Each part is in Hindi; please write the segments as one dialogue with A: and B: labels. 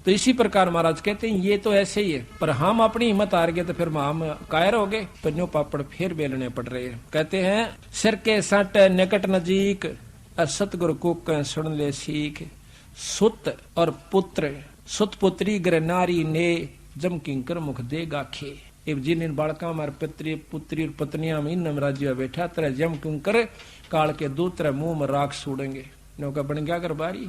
A: तो इसी प्रकार महाराज कहते हैं ये तो ऐसे ही है, पर हम अपनी हिम्मत हार गए तो फिर हम कायर हो गए, पर न्यू पापड़ फिर बेलने पड़ रहे हैं। कहते हैं सिर के सट निकट नजीक, सतगुरु को सुन ले सीख, सुत और पुत्र सुत पुत्री ग्र नारी ने जम किंकर मुख दे गाखे। जिन इन बालका मार पित्री पुत्री और पत्नियां में इन राज्य बैठा तरह जम किंकर काल के दूसरे मुंह में राख सूड़ेंगे, नौका बन गया गरबारी।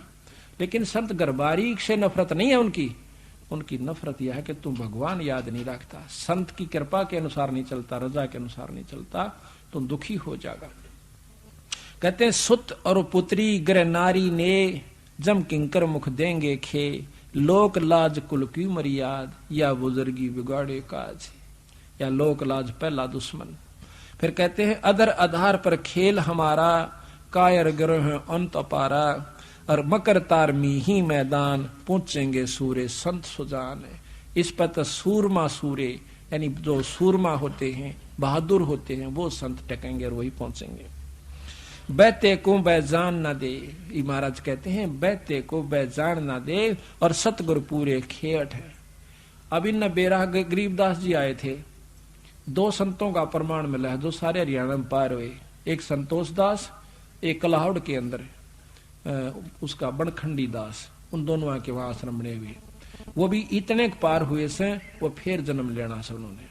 A: लेकिन संत गरबारी से नफरत नहीं है उनकी नफरत यह है कि तुम भगवान याद नहीं रखता, संत की कृपा के अनुसार नहीं चलता, रजा के अनुसार नहीं चलता, तुम दुखी हो जाएगा। कहते हैं सुत और पुत्री ग्रह नारी ने जम किंकर मुख देंगे खे, लोक लाज कुल की मर्याद या बुजुर्गी बिगाड़े काज, या लोक लाज पहला दुश्मन। फिर कहते हैं अधर आधार पर खेल हमारा, कायर ग्रह अंत अपारा, और मकर तार में ही मैदान पहुंचेंगे सूरे संत सुजान। इस पर तो सूरमा सूरे यानी जो सूरमा होते हैं बहादुर होते हैं वो संत टकेंगे और वही पहुंचेंगे। बैते को बैजान न दे, महाराज कहते हैं बैते को बैजान न दे और सतगुरु पूरे खेट है। अब इन बेरा गरीबदास जी आए थे, दो संतों का प्रमाण मिला है जो सारे हरियाणा में पार हुए, एक संतोष दास, एक कलाहौड़ के अंदर उसका बनखंडी दास, उन दोनों के वहां आश्रम बने हुए, वो भी इतने पार हुए से वो फिर जन्म लेना से उन्होंने,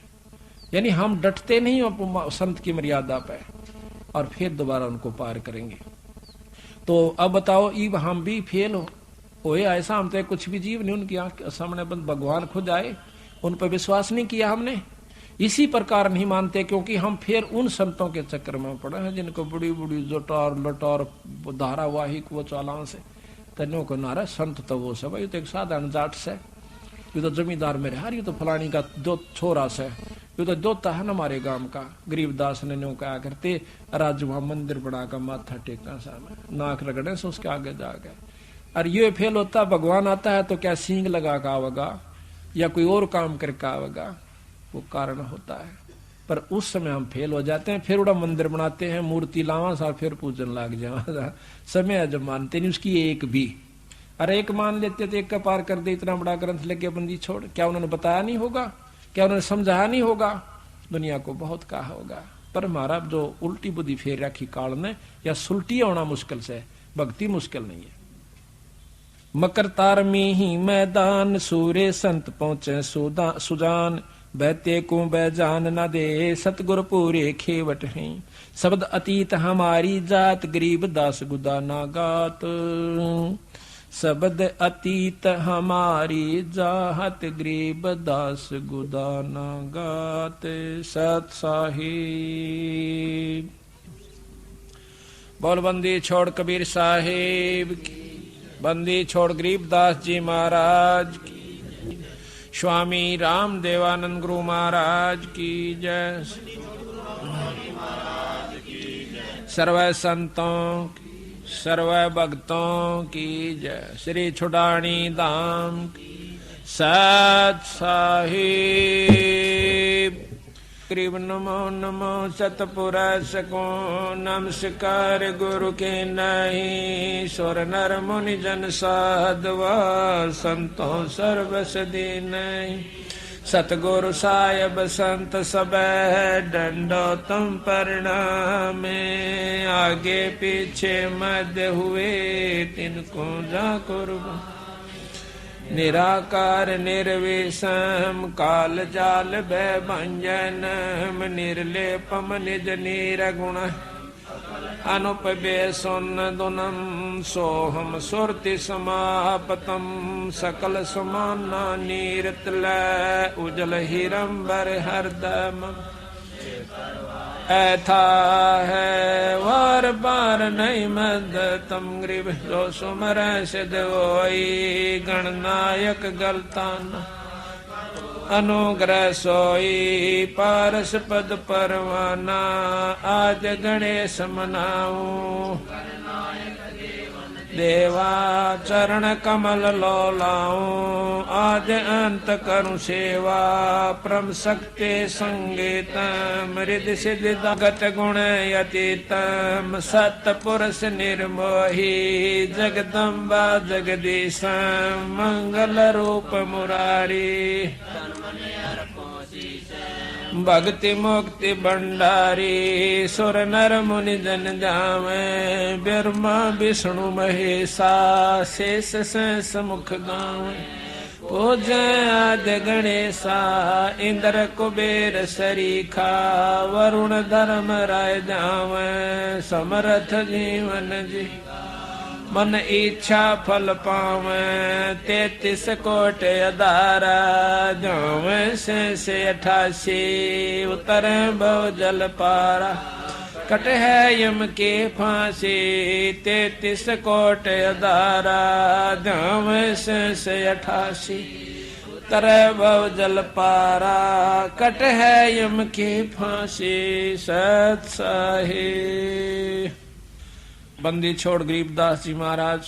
A: यानी हम डटते नहीं हो संत की मर्यादा पे और फिर दोबारा उनको पार करेंगे। तो अब बताओ इब हम भी फेल हो ऐसा, हम तो कुछ भी जीव नहीं उनकी आंख सामने बंद, भगवान खुद आए, उन पर विश्वास नहीं किया हमने, इसी प्रकार नहीं मानते क्योंकि हम फिर उन संतों के चक्कर में पड़े हैं जिनको बड़ी बड़ी जोटार लटार धारावाहिक वो चालान से तन्यों को नारा संत तो वो सब, ये तो एक साधारण जाट से, ये तो जमींदार मेरे हार, ये तो फलानी का दो छोरा से, ये तो दोता है ना हमारे गांव का। गरीबदास ने न्यों कहा करते राज वहां मंदिर बना कर माथा टेका सामने, नाक रगड़े से उसके आगे जा गए। और ये फेल होता, भगवान आता है तो क्या सींग लगा का आवेगा या कोई और काम करके आवेगा, वो कारण होता है। पर उस समय हम फेल हो जाते हैं, फिर उड़ा मंदिर बनाते हैं, मूर्ति लावा सा फिर पूजन लग जावा, समय जब मानते नहीं उसकी एक भी। अरे एक मान लेते तो एक का पार कर दे, इतना बड़ा ग्रंथ लेके बंदी छोड़, क्या उन्होंने बताया नहीं होगा, क्या उन्होंने समझाया नहीं होगा, दुनिया को बहुत कहा होगा। पर हमारा जो उल्टी बुद्धि फेर रखी काल ने, या सुलटी होना मुश्किल से, भक्ति मुश्किल नहीं है। मकर तार में ही मैदान सूरे संत पहुंचे सुजान, बैते को बैजान न दे सतगुरु पूरे खेवट हैं, शब्द अतीत हमारी जात गरीब दास गुदा ना गात, शब्द अतीत हमारी जात गरीब दास गुदा ना गात। सत साहिब बोल बंदी छोड़ कबीर साहिब की, बंदी छोड़ गरीबदास जी महाराज की, स्वामी राम देवानंद गुरु महाराज की जय, सर्व संतों सर्व भक्तों की जय, श्री छुड़ानी धाम की सत साहिब। गरीब नमो नमो सतपुरुष को नमस्कार गुरु के नहीं, सुर नर मुनि जन साधवा संतों सर्व सदी नहीं, सतगुरु साहिब संत सब डंडो तुम परिणामे, आगे पीछे मध्य हुए तिनको जा कुर्बान, निराकार निर्विषम काल जाल भय भंजनम, निर्लेपम निज निरगुण अनुपबे सुन दुनम, सोहम सुरति समापतम सकल समाना नीरतल, उजल हिरंबर हरदम ऐथा है वार बार नहीं मद तम गरीब, जो सुमर सिद्ध होई गणनायक गलतान, अनुग्रह सोई पारस पद परवाना, आज गणेश मनाऊं देवा चरण कमल लो लाऊं आद्य अंत करूं सेवा परम शक्ति संगीतम हृदय सिद्धि गत गुण यतीतम सतपुरुष निर्मोही जगदम्बा जगदीशम मंगल रूप मुरारी भक्ति मुक्ति भंडारी सुर नर मुनि जन जावे ब्रह्मा विष्णु महेशा शेष शेष मुख गावे पूजय आदि गणेशा इंद्र कुबेर सरीखा वरुण धर्म राय जावे समर्थ जीवन जी मन इच्छा फल पावे 33 कोट अदारा जावे से 88 उतर भव जल पारा कट है यम के फांसी 33 कोट अदारा जावे से 88 उतर भव जल पारा कट है यम के फांसी सत साहे। बंदी छोड़ गरीबदास जी महाराज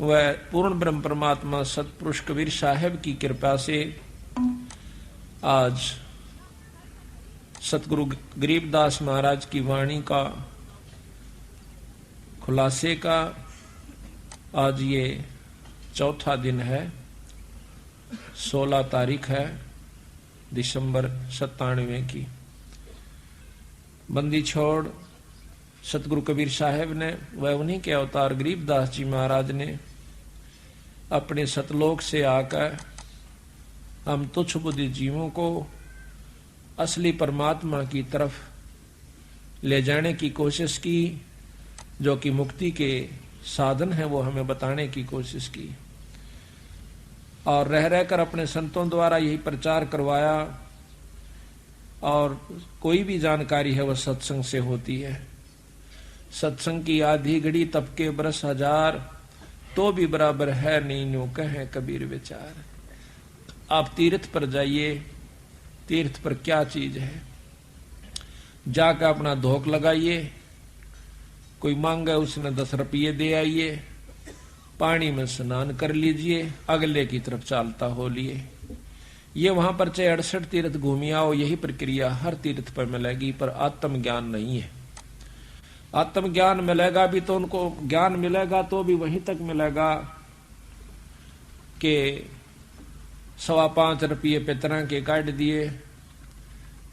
A: वह पूर्ण ब्रह्म परमात्मा सतपुरुष कबीर साहब की कृपा से आज सतगुरु गरीबदास महाराज की वाणी का खुलासे का आज ये चौथा दिन है। 16 तारीख है दिसंबर 97 की। बंदी छोड़ सतगुरु कबीर साहब ने वह उन्हीं के अवतार गरीबदास जी महाराज ने अपने सतलोक से आकर हम तुच्छ बुद्धि जीवों को असली परमात्मा की तरफ ले जाने की कोशिश की, जो कि मुक्ति के साधन है वो हमें बताने की कोशिश की और रह रहकर अपने संतों द्वारा यही प्रचार करवाया। और कोई भी जानकारी है वह सत्संग से होती है। सत्संग की आधी घड़ी तब के बरस हजार तो भी बराबर है नहीं न्यू कहे कबीर विचार। आप तीर्थ पर जाइए, तीर्थ पर क्या चीज है, जाकर अपना धोख लगाइए, कोई मांगे उसने 10 रुपये दे आइए, पानी में स्नान कर लीजिए, अगले की तरफ चालता हो लिए। ये वहां पर चाहे 68 तीर्थ घूमी आओ, यही प्रक्रिया हर तीर्थ पर मिलेगी, पर आत्मज्ञान नहीं है। आत्मज्ञान मिलेगा भी तो उनको ज्ञान मिलेगा तो भी वहीं तक मिलेगा कि 5.25 रुपये पितरा के काट दिए,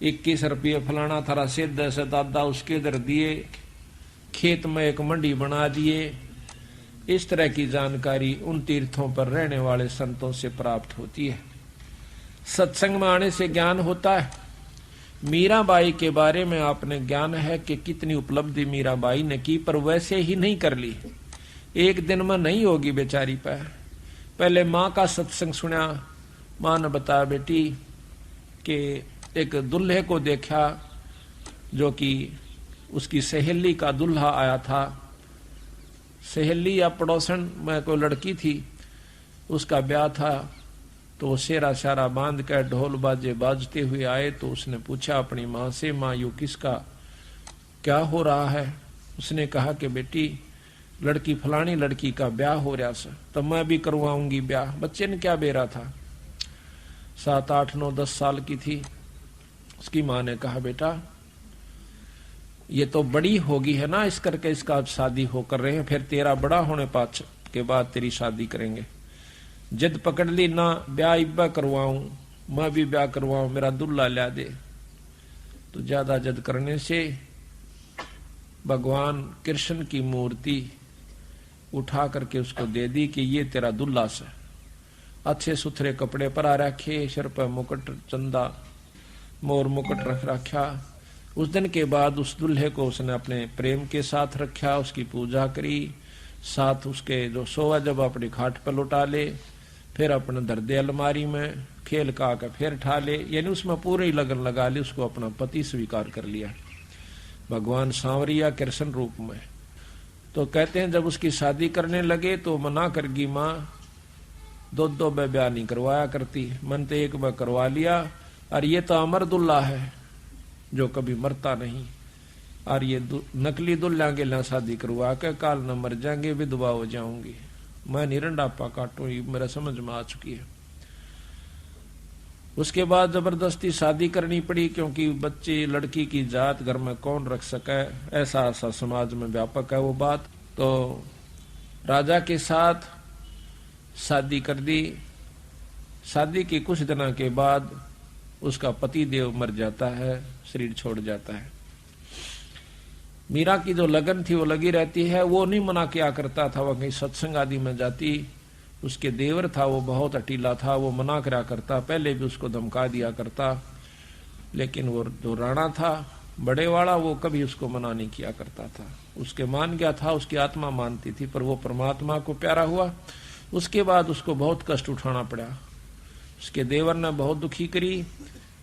A: 21 रुपये फलाना थारा सिद्ध से दादा उसके इधर दिए, खेत में एक मंडी बना दिए। इस तरह की जानकारी उन तीर्थों पर रहने वाले संतों से प्राप्त होती है। सत्संग में आने से ज्ञान होता है। मीराबाई के बारे में आपने ज्ञान है कि कितनी उपलब्धि मीराबाई ने की, पर वैसे ही नहीं कर ली। एक दिन में नहीं होगी बेचारी पर। पहले माँ का सत्संग सुना, माँ ने बताया बेटी कि एक दुल्हे को देखा जो कि उसकी सहेली का दुल्हा आया था। सहेली या पड़ोसन में कोई लड़की थी, उसका ब्याह था, तो सेरा सारा बांध कर ढोल बाजे बाजते हुए आए। तो उसने पूछा अपनी माँ से, माँ यू किसका क्या हो रहा है? उसने कहा कि बेटी लड़की फलानी लड़की का ब्याह हो रहा था, तो मैं भी करवाऊंगी ब्याह। बच्चे ने क्या बेरा था, 7, 8, 9, 10 साल की थी। उसकी माँ ने कहा बेटा ये तो बड़ी होगी है ना, इस करके इसका शादी हो कर रहे हैं, फिर तेरा बड़ा होने पाँच के बाद तेरी शादी करेंगे। जिद पकड़ ली ना, ब्याह इब्बा करवाऊं, मैं भी ब्याह करवाऊं, मेरा दुल्ला ला दे। तो ज्यादा जिद करने से भगवान कृष्ण की मूर्ति उठा करके उसको दे दी कि ये तेरा दुल्ला से। अच्छे सुथरे कपड़े पर आ रखे, सिर पर मुकुट चंदा मोर मुकुट रख रखा। उस दिन के बाद उस दुल्हे को उसने अपने प्रेम के साथ रखा, उसकी पूजा करी, साथ उसके जो सोवा जब अपनी खाट पर लौटा ले, फिर अपने धर दे अलमारी में, खेल का आकर फिर ठा ले, यानी उसमें पूरे ही लगन लगा ली, उसको अपना पति स्वीकार कर लिया भगवान सांवरिया कृष्ण रूप में। तो कहते हैं जब उसकी शादी करने लगे तो मना कर गई माँ, 2 ब्याह नहीं करवाया करती, मन तो एक बार करवा लिया, और ये तो अमर दुल्ला है जो कभी मरता नहीं। और ये नकली दुल्हा के ला शादी करवा के काल न मर जाएंगे, विधवा हो जाऊंगी, मैं निरंडापा काटूं, ये मेरा समझ में आ चुकी है। उसके बाद जबरदस्ती शादी करनी पड़ी, क्योंकि बच्चे लड़की की जात घर में कौन रख सके, ऐसा समाज में व्यापक है वो बात। तो राजा के साथ शादी कर दी। शादी के कुछ दिनों के बाद उसका पति देव मर जाता है, शरीर छोड़ जाता है। मीरा की जो लगन थी वो लगी रहती है, वो नहीं मना किया करता था, वह कहीं सत्संग आदि में जाती। उसके देवर था वो बहुत अटीला था, वो मना करा करता, पहले भी उसको धमका दिया करता, लेकिन वो जो राणा था बड़े वाला वो कभी उसको मना नहीं किया करता था। उसके मान गया था, उसकी आत्मा मानती थी, पर वो परमात्मा को प्यारा हुआ। उसके बाद उसको बहुत कष्ट उठाना पड़ा। उसके देवर ने बहुत दुखी करी,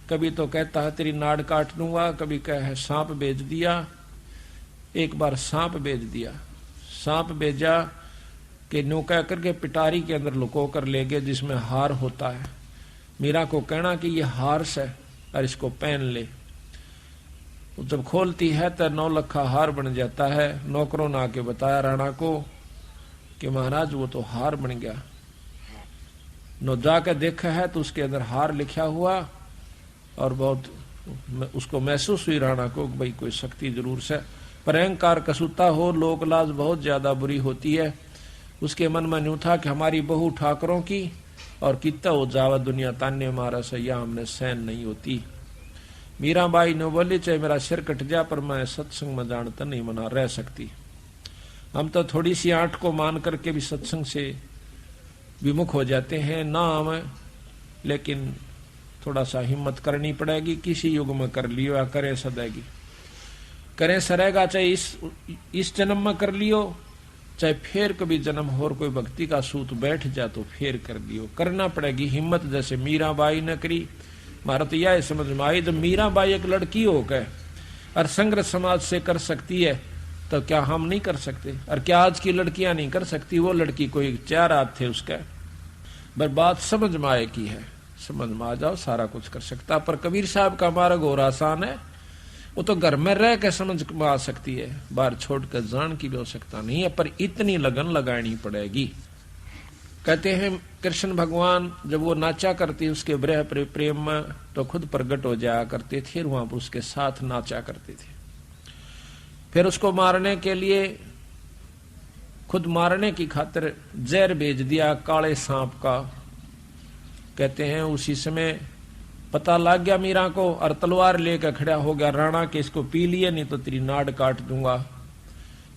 A: कभी तो कहता है तेरी नाड़ काट दूंगा, कभी कह सांप बेच दिया। एक बार सांप बेच दिया, सांप बेचा कि नो कह करके पिटारी के अंदर लुको कर ले गए, जिसमें हार होता है। मीरा को कहना कि ये हार से और इसको पहन ले। जब खोलती है तो 9 लखा हार बन जाता है। नौकरों ने आके बताया राणा को कि महाराज वो तो हार बन गया। नो जाकर देखा है तो उसके अंदर हार लिखा हुआ, और बहुत उसको महसूस हुई राणा को भाई कोई शक्ति जरूर से। पर अहंकार कसूता हो, लोक लाज बहुत ज्यादा बुरी होती है। उसके मन में न्यू था कि हमारी बहू ठाकरों की, और कितना हो जावा दुनिया तान्य मारा सैया हमने सहन नहीं होती। मीराबाई ने बोली चाहे मेरा सिर कट जा, पर मैं सत्संग में जानता नहीं मना रह सकती। हम तो थोड़ी सी आंट को मान करके भी सत्संग से विमुख हो जाते हैं ना हम, लेकिन थोड़ा सा हिम्मत करनी पड़ेगी। किसी युग में कर लियो या करें सदैगी, करें सरेगा, चाहे इस जन्म में कर लियो, चाहे फिर कभी जन्म और कोई भक्ति का सूत बैठ जा तो फिर कर लियो, करना पड़ेगी हिम्मत। जैसे मीराबाई ने करी। मारा तो यह समझ में आई, जब मीराबाई एक लड़की होकर और संग्रह समाज से कर सकती है तो क्या हम नहीं कर सकते? और क्या आज की लड़कियां नहीं कर सकती? वो लड़की कोई 4 हाथ थे उसका, पर बात समझ में आए की है, समझ में आ जाओ सारा कुछ कर सकता। पर कबीर साहब का मार्ग और आसान है, वो तो घर में रह के समझ में आ सकती है, बाहर छोड़कर जान की भी आवश्यकता नहीं है, पर इतनी लगन लगानी पड़ेगी। कहते हैं कृष्ण भगवान जब वो नाचा करती उसके ब्रह प्रेम में तो खुद प्रकट हो जाया करते थे, वहां पर उसके साथ नाचा करते थे। फिर उसको मारने के लिए, खुद मारने की खातिर जहर भेज दिया काले सांप का। कहते हैं उसी समय पता लग गया मीरा को, और तलवार लेकर खड़ा हो गया राणा के इसको पी लिए नहीं तो तेरी नाड़ काट दूंगा।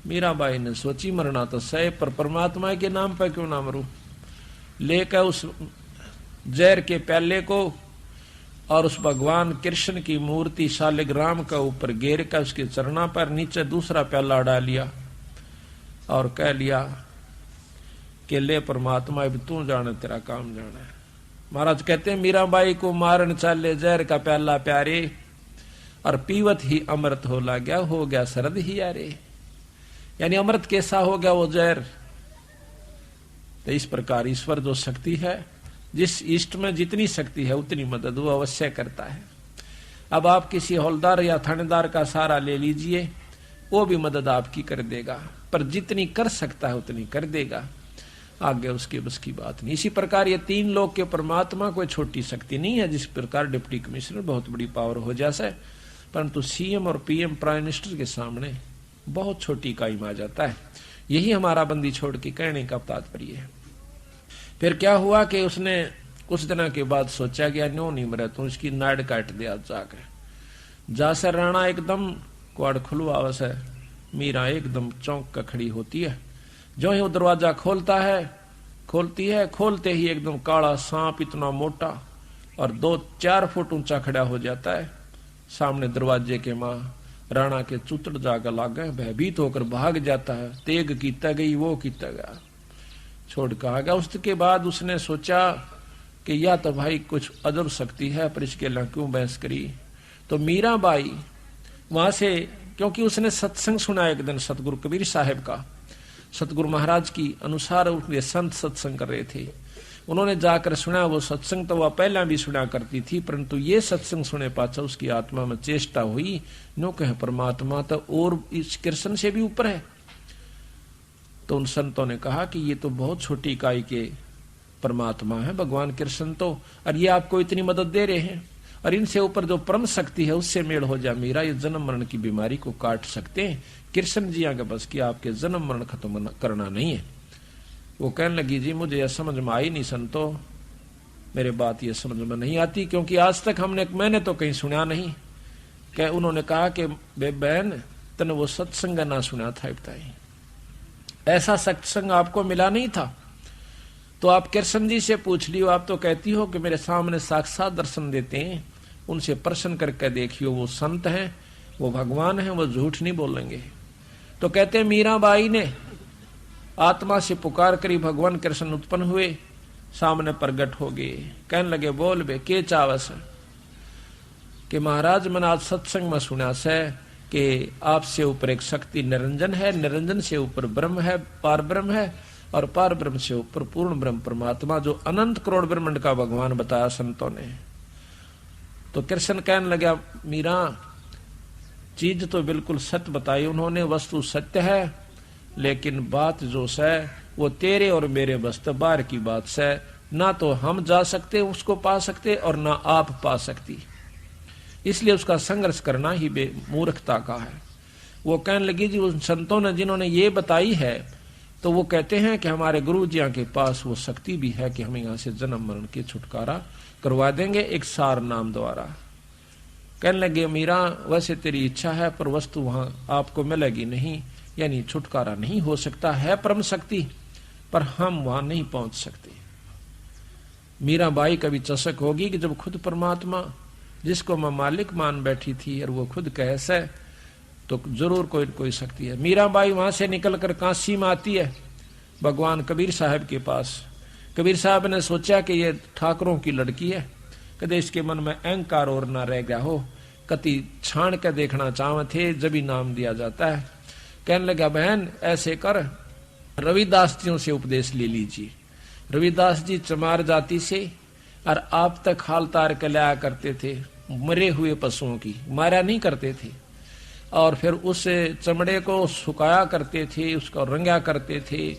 A: मीराबाई ने सोची मरना तो सही, पर परमात्मा के नाम पर क्यों ना मरूं। लेकर उस जहर के प्याले को और उस भगवान कृष्ण की मूर्ति शालिग्राम का ऊपर घेर कर उसके चरणा पर नीचे दूसरा प्याला डाल लिया और कह लिया कि ले परमात्मा अब तू जाने तेरा काम जाना है। महाराज कहते हैं मीराबाई को मारन चाले जहर का प्याला प्यारे, और पीवत ही अमृत हो गया सरद ही यारे। यानी अमृत कैसा हो गया वो जहर। तो इस प्रकार ईश्वर जो शक्ति है, जिस इष्ट में जितनी शक्ति है उतनी मदद वो अवश्य करता है। अब आप किसी हौलदार या थानेदार का सहारा ले लीजिए, वो भी मदद आपकी कर देगा, पर जितनी कर सकता है उतनी कर देगा, आगे उसके बस की बात नहीं। इसी प्रकार ये 3 लोग के परमात्मा कोई छोटी शक्ति नहीं है। जिस प्रकार डिप्टी कमिश्नर बहुत बड़ी पावर हो जाए, परंतु सीएम और पीएम प्राइम मिनिस्टर के सामने बहुत छोटी कायम आ जाता है। यही हमारा बंदी छोड़ के कहने का तात्पर्य है। फिर क्या हुआ कि उसने कुछ दिन के बाद सोचा गया नो नहीं मरे तो उसकी नाड़ काट दिया जाकर। जासर राणा एकदम क्वाड़ खुलवा से मीरा एकदम चौंक कर खड़ी होती है। जो ही वो दरवाजा खोलती है, खोलते ही एकदम काला सांप इतना मोटा और 2-4 फुट ऊंचा खड़ा हो जाता है सामने दरवाजे के। मां राणा के चुतड़ जाकर लागे, भयभीत होकर भाग जाता है। तेग कीता गई वो कीता गया, छोड़ कहा गया। उसके बाद उसने सोचा कि या तो भाई कुछ अदर शक्ति है, पर इसके लिए क्यों बहस करी। तो मीराबाई वहां से, क्योंकि उसने सत्संग सुना एक दिन सतगुरु कबीर साहब का, सतगुरु महाराज की अनुसार उनके संत सत्संग कर रहे थे। उन्होंने जाकर सुना। वो सत्संग तो वह पहला भी सुना करती थी, परंतु ये सत्संग सुने पाछा उसकी आत्मा में चेष्टा हुई, नो कहे परमात्मा तो और इस कृष्ण से भी ऊपर है। तो उन संतों ने कहा कि ये तो बहुत छोटी इकाई के परमात्मा है भगवान कृष्ण तो, और ये आपको इतनी मदद दे रहे हैं, और इनसे ऊपर जो परम शक्ति है उससे मेल हो जा मीरा, ये जन्म मरण की बीमारी को काट सकते हैं। कृष्ण जी आगे बस कि आपके जन्म मरण खत्म करना नहीं है। वो कहने लगी जी मुझे यह समझ में आई नहीं संतो, मेरे बात ये समझ में नहीं आती, क्योंकि आज तक मैंने तो कहीं सुना नहीं। क्या उन्होंने कहा कि बहन तने वो सत्संग ना सुना था, बताई ऐसा सत्संग आपको मिला नहीं था तो आप कृष्ण जी से पूछ लियो। आप तो कहती हो कि मेरे सामने साक्षात दर्शन देते हैं, उनसे प्रश्न करके देखियो, वो संत हैं, वो भगवान हैं, वो झूठ नहीं बोलेंगे। तो कहते मीराबाई ने आत्मा से पुकार करी, भगवान कृष्ण उत्पन्न हुए, सामने प्रगट हो गए। कहने लगे बोल बे के चावस कि महाराज मैंने आज सत्संग में सुना से कि आपसे ऊपर एक शक्ति निरंजन है, निरंजन से ऊपर ब्रह्म है, पार ब्रह्म है, और पार ब्रह्म से ऊपर पूर्ण ब्रह्म परमात्मा जो अनंत करोड़ ब्रह्मांड का भगवान बताया संतों ने। तो कृष्ण कहने लगा मीरा चीज तो बिल्कुल सत्य बताई उन्होंने, वस्तु सत्य है, लेकिन बात जो है वो तेरे और मेरे बस्ते बाहर की बात से, ना तो हम जा सकते उसको पा सकते और ना आप पा सकती, इसलिए उसका संघर्ष करना ही मूर्खता का है। वो कहने लगी जी उन संतों ने जिन्होंने ये बताई है तो वो कहते हैं कि हमारे गुरु जी के पास वो शक्ति भी है कि हमें यहाँ से जन्म मरण के छुटकारा करवा देंगे एक सार नाम द्वारा। कहने लगे मीरा वैसे तेरी इच्छा है पर वस्तु वहां आपको मिलेगी नहीं, यानी छुटकारा नहीं हो सकता है परम शक्ति, पर हम वहां नहीं पहुंच सकते। मीराबाई कभी चसक होगी कि जब खुद परमात्मा जिसको मैं मालिक मान बैठी थी और वो खुद कैसे, तो जरूर कोई कोई शक्ति है। मीराबाई वहां से निकलकर काशी में आती है भगवान कबीर साहब के पास। कबीर साहब ने सोचा कि ये ठाकरों की लड़की है, कदे इसके मन में अहंकार और ना रह गया हो, कति छाण के देखना चाहते थे जब ही नाम दिया जाता है। कहने लगा बहन ऐसे कर रविदास जियों से उपदेश ले लीजिए। रविदास जी चमार जाति से और आप तक हाल तार के लाया करते थे मरे हुए पशुओं की, मारा नहीं करते थे, और फिर उस चमड़े को सुखाया करते थे, उसको रंगा करते थे,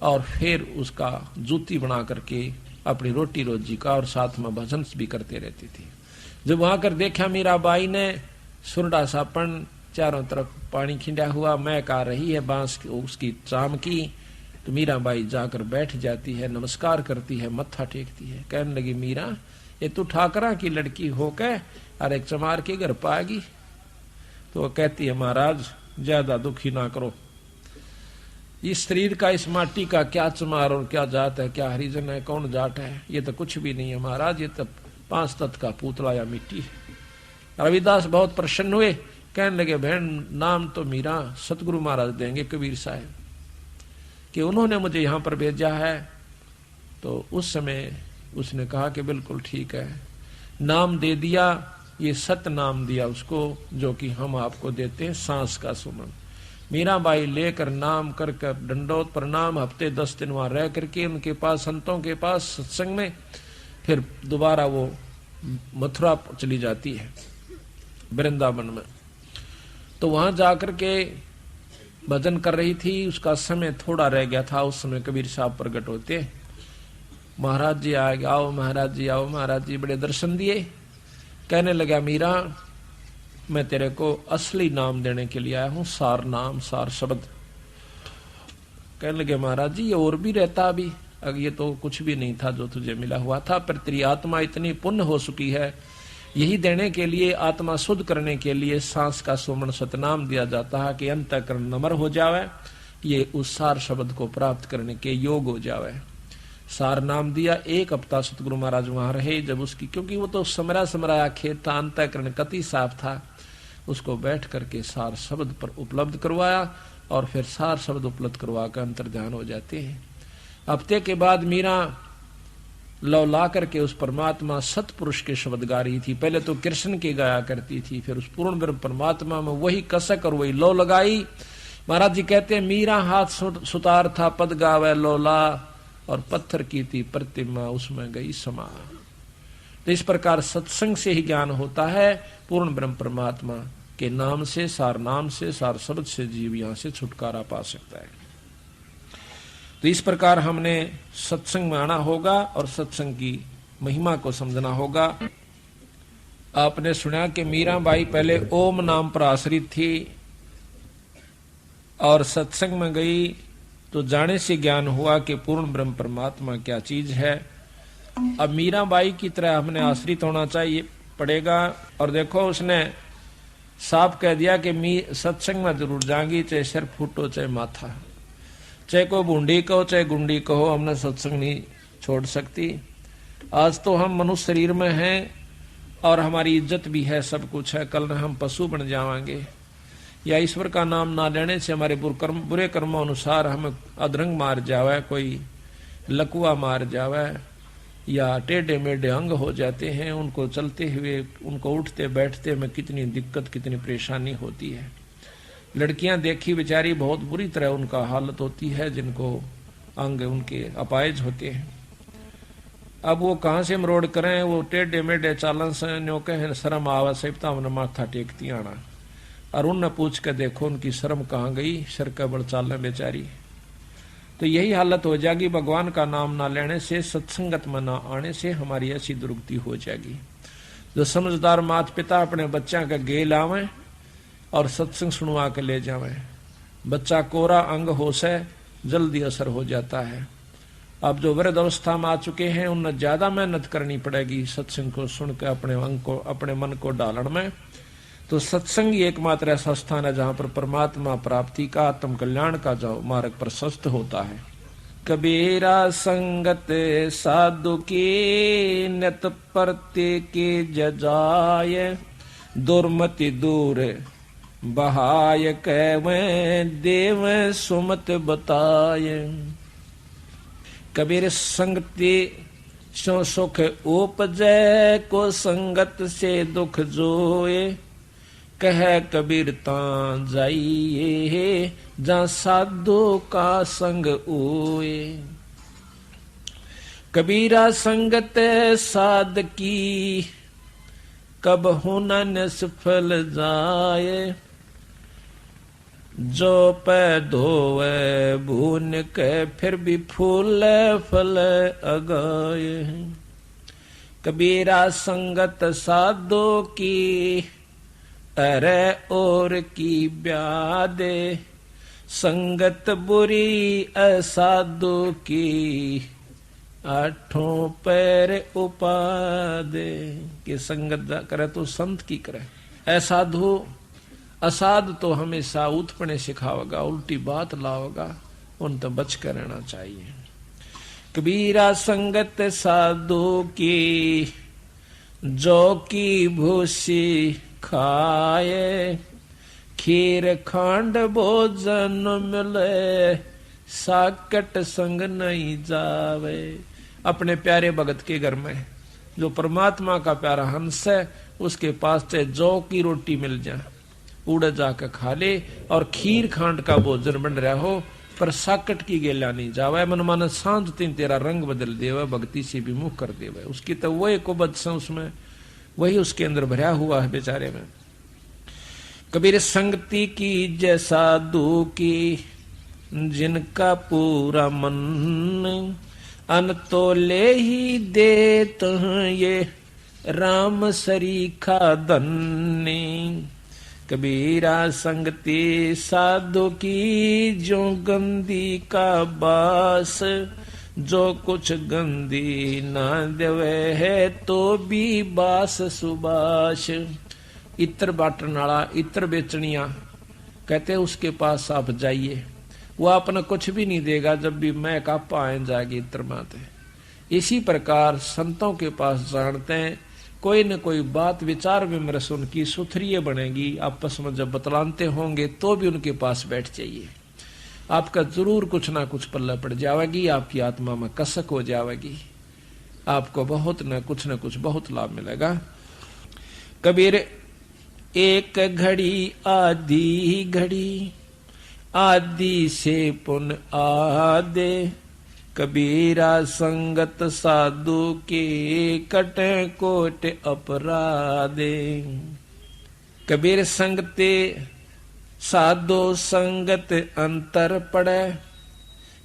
A: और फिर उसका जूती बना करके अपनी रोटी रोजी का और साथ में भजन भी करते रहते थे। जब वहां कर देखा मीराबाई ने सुरडा सापन चारों तरफ पानी खिंडा हुआ, महक आ रही है बांस उसकी चाम की, तो मीराबाई जाकर बैठ जाती है, नमस्कार करती है, मत्था टेकती है। कहने लगी मीरा ये तू ठाकरा की लड़की होकर और एक चमार के घर पाएगी? तो वो कहती है महाराज ज्यादा दुखी ना करो, इस शरीर का इस माटी का क्या चमार और क्या जात है, क्या हरिजन है, कौन जाट है, ये तो कुछ भी नहीं है महाराज, ये तो 5 तत्व का पुतला या मिट्टी है। रविदास बहुत प्रसन्न हुए, कहने लगे बहन नाम तो मीरा सतगुरु महाराज देंगे कबीर साहब कि उन्होंने मुझे यहाँ पर भेजा है। तो उस समय उसने कहा कि बिल्कुल ठीक है, नाम दे दिया, ये सत नाम दिया उसको जो कि हम आपको देते हैं सांस का सुमन। मीराबाई लेकर नाम करके दंडोत प्रणाम, हफ्ते 10 दिन वहां रह करके उनके पास संतों के पास सत्संग में, फिर दोबारा वो मथुरा चली जाती है वृंदावन में। तो वहां जाकर के भजन कर रही थी, उसका समय थोड़ा रह गया था। उस समय कबीर साहब प्रकट होते, महाराज जी आए, आओ महाराज जी आओ। महाराज जी बड़े दर्शन दिए। कहने लगा मीरा मैं तेरे को असली नाम देने के लिए आया हूं, सार नाम, सार शब्द। कहने लगे महाराज जी ये और भी रहता अभी, अगर ये तो कुछ भी नहीं था जो तुझे मिला हुआ था, पर तेरी आत्मा इतनी पुण्य हो चुकी है, यही देने के लिए, आत्मा शुद्ध करने के लिए सांस का सुमन सतनाम दिया जाता है कि अंतःकरण नम्र हो जावे, ये उस सार शब्द को प्राप्त करने के योग हो जावे। सार नाम दिया। 1 हफ्ता सतगुरु महाराज वहां रहे, जब उसकी, क्योंकि वो तो समराया खेत था, अंतःकरण कति साफ था, उसको बैठ करके सार शब्द पर उपलब्ध करवाया, और फिर सार शब्द उपलब्ध करवा कर अंतर ध्यान हो जाते हैं। हफ्ते के बाद मीरा लौला करके उस परमात्मा सतपुरुष के शब्द गा रही थी। पहले तो कृष्ण के गाया करती थी, फिर उस पूर्ण ब्रह्म परमात्मा में वही कसक और वही लौ लगाई। महाराज जी कहते हैं मीरा हाथ सुतार था पद गावे लौला, और पत्थर की थी प्रतिमा उसमें गई समा। तो इस प्रकार सत्संग से ही ज्ञान होता है। पूर्ण ब्रह्म परमात्मा के नाम से, सार शब्द से जीव यहां से छुटकारा पा सकता है। तो इस प्रकार हमने सत्संग में आना होगा और सत्संग की महिमा को समझना होगा। आपने सुना कि मीराबाई पहले ओम नाम पर आश्रित थी और सत्संग में गई तो जाने से ज्ञान हुआ कि पूर्ण ब्रह्म परमात्मा क्या चीज है। अब मीराबाई की तरह हमने आश्रित होना चाहिए पड़ेगा। और देखो उसने साफ कह दिया कि सत्संग में जरूर जाएंगी, चाहे सिर फूटो चाहे माथा, चाहे को बूंदी कहो चाहे गुंडी कहो, हमने सत्संग नहीं छोड़ सकती। आज तो हम मनुष्य शरीर में हैं और हमारी इज्जत भी है, सब कुछ है, कल हम पशु बन जाएंगे या ईश्वर का नाम ना लेने से हमारे बुरे कर्मों अनुसार हमें अधरंग मार जावे, कोई लकुआ मार जावे या टेढ़े मेढ़े अंग हो जाते हैं। उनको चलते हुए, उनको उठते बैठते में कितनी दिक्कत कितनी परेशानी होती है। लड़कियां देखी बेचारी बहुत बुरी तरह उनका हालत होती है, जिनको अंग उनके अपाहिज होते हैं। अब वो कहां से मरोड़ करें, वो टेढ़े मेढ़े चालन से न्यो कहें शर्म आवा सहिता हमने माथा टेकती आना। और उनने पूछ के देखो उनकी शर्म कहाँ गई, सर का बड़ चाल बेचारी। तो यही हालत हो जाएगी भगवान का नाम ना लेने से, सत्संगत में ना आने से हमारी ऐसी दुर्गति हो जाएगी। जो समझदार माता पिता अपने बच्चा का गे लावे और सत्संग सुनवा के ले जावे, बच्चा कोरा अंग हो से जल्दी असर हो जाता है। अब जो वृद्ध अवस्था में आ चुके हैं उन्हें ज्यादा मेहनत करनी पड़ेगी सत्संग को सुन के अपने अंग को, अपने मन को डालने में। तो सत्संग ही एकमात्र ऐसा स्थान है जहां पर परमात्मा प्राप्ति का, आत्म कल्याण का जो मार्ग प्रशस्त होता है। कबीरा संगत साधु की नित परते के जजाय, दुर्मति दूर बहाय कहवें देव सुमत बताए। कबीर संगति सो सुख उपजय, को संगत से दुख जोए, कह कबीर तां जाइए जहां साधु का संग ओए। कबीरा संगत साध की, कब होना निष्फल जाए, जो पै धोवे भून के फिर भी फूल फल अगाए। कबीरा संगत साधो की, अरे और की ब्यादे, संगत बुरी असाधु की, आठों पैर उपादे। कि संगत करे तो संत की करे, असाधु असाध तो हमेशा उत्पने सिखावेगा, उल्टी बात लावेगा, उन तो बच कर रहना चाहिए। कबीरा संगत साधु की, जो की भूसी खाए, खीर खांड भोजन मिले, साकट संग नहीं जावे। अपने प्यारे भगत के घर में जो परमात्मा का प्यारा हंस है, उसके पास चाहे जौ की रोटी मिल जाए, उड़ जाकर खा ले, और खीर खांड का भोजन बन रहा हो, पर साकट की गेला नहीं जावे। मन माना शांत तीन तेरा रंग बदल देवे, भक्ति से विमुख कर देवे। उसकी तो वही कुबद से उसमें वही उसके अंदर भरा हुआ है बेचारे में। कबीर संगति की जैसा दू की, जिनका पूरा मन, अन तो ले ही देत ये राम सरीखा धन्नी। कबीरा संगति साधु की, जो गंदी का बास, जो कुछ गंदी ना देवे है तो भी बास सुबास। इत्र बाटन वाला, इत्र बेचनिया कहते उसके पास आप जाइए, वो अपना कुछ भी नहीं देगा, जब भी मैं का पाए जाएगी इत्र माते। इसी प्रकार संतों के पास जानते हैं, कोई न कोई बात विचार विमर्श उनकी सुथरी बनेगी। आपस में जब बतलाते होंगे तो भी उनके पास बैठ जाइए, आपका जरूर कुछ ना कुछ पल्ला पड़ जाएगी, आपकी आत्मा में कसक हो जाएगी, आपको बहुत न कुछ बहुत लाभ मिलेगा। कबीर एक घड़ी आधी घड़ी, आदि से पुन आदे, कबीरा संगत साधु के कटे कोट अपराधे। कबीर संगते साधो संगत अंतर पड़े,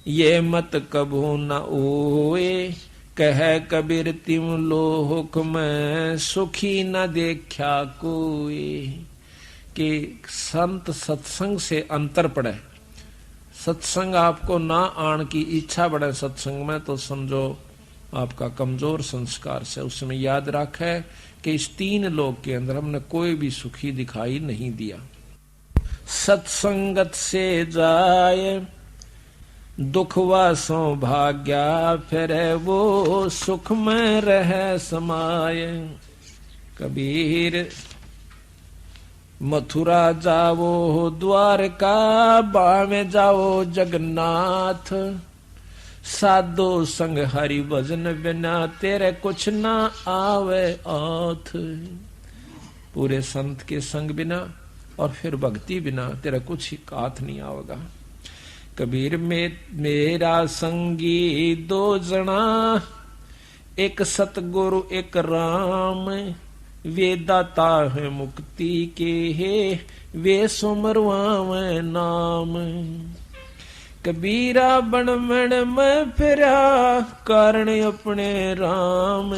A: ये मत कभू न ओए। कह कबीर तिम लोक में सुखी न देखा कोई। कि संत सत्संग से अंतर पड़े, सत्संग आपको ना आन की इच्छा बढ़े सत्संग में, तो समझो आपका कमजोर संस्कार से। उसमें याद रखे कि इस 3 लोक के अंदर हमने कोई भी सुखी दिखाई नहीं दिया। सत्संगत से जाए दुखवा सौभाग्या, फिर वो सुख में रह समाये। कबीर मथुरा जाओ द्वारका, बामे जाओ जगन्नाथ। साधो संग हरि भजन बिना, तेरे कुछ ना आवे आथ। पूरे संत के संग बिना और फिर भक्ति बिना तेरा कुछ ही हाथ नहीं आवेगा। कबीर में मेरा संगी 2 जना, एक सतगुरु एक राम। वे दाता है मुक्ति के है, वे सुमरवावे नाम। कबीरा बन मन में फिरा, कारण अपने राम।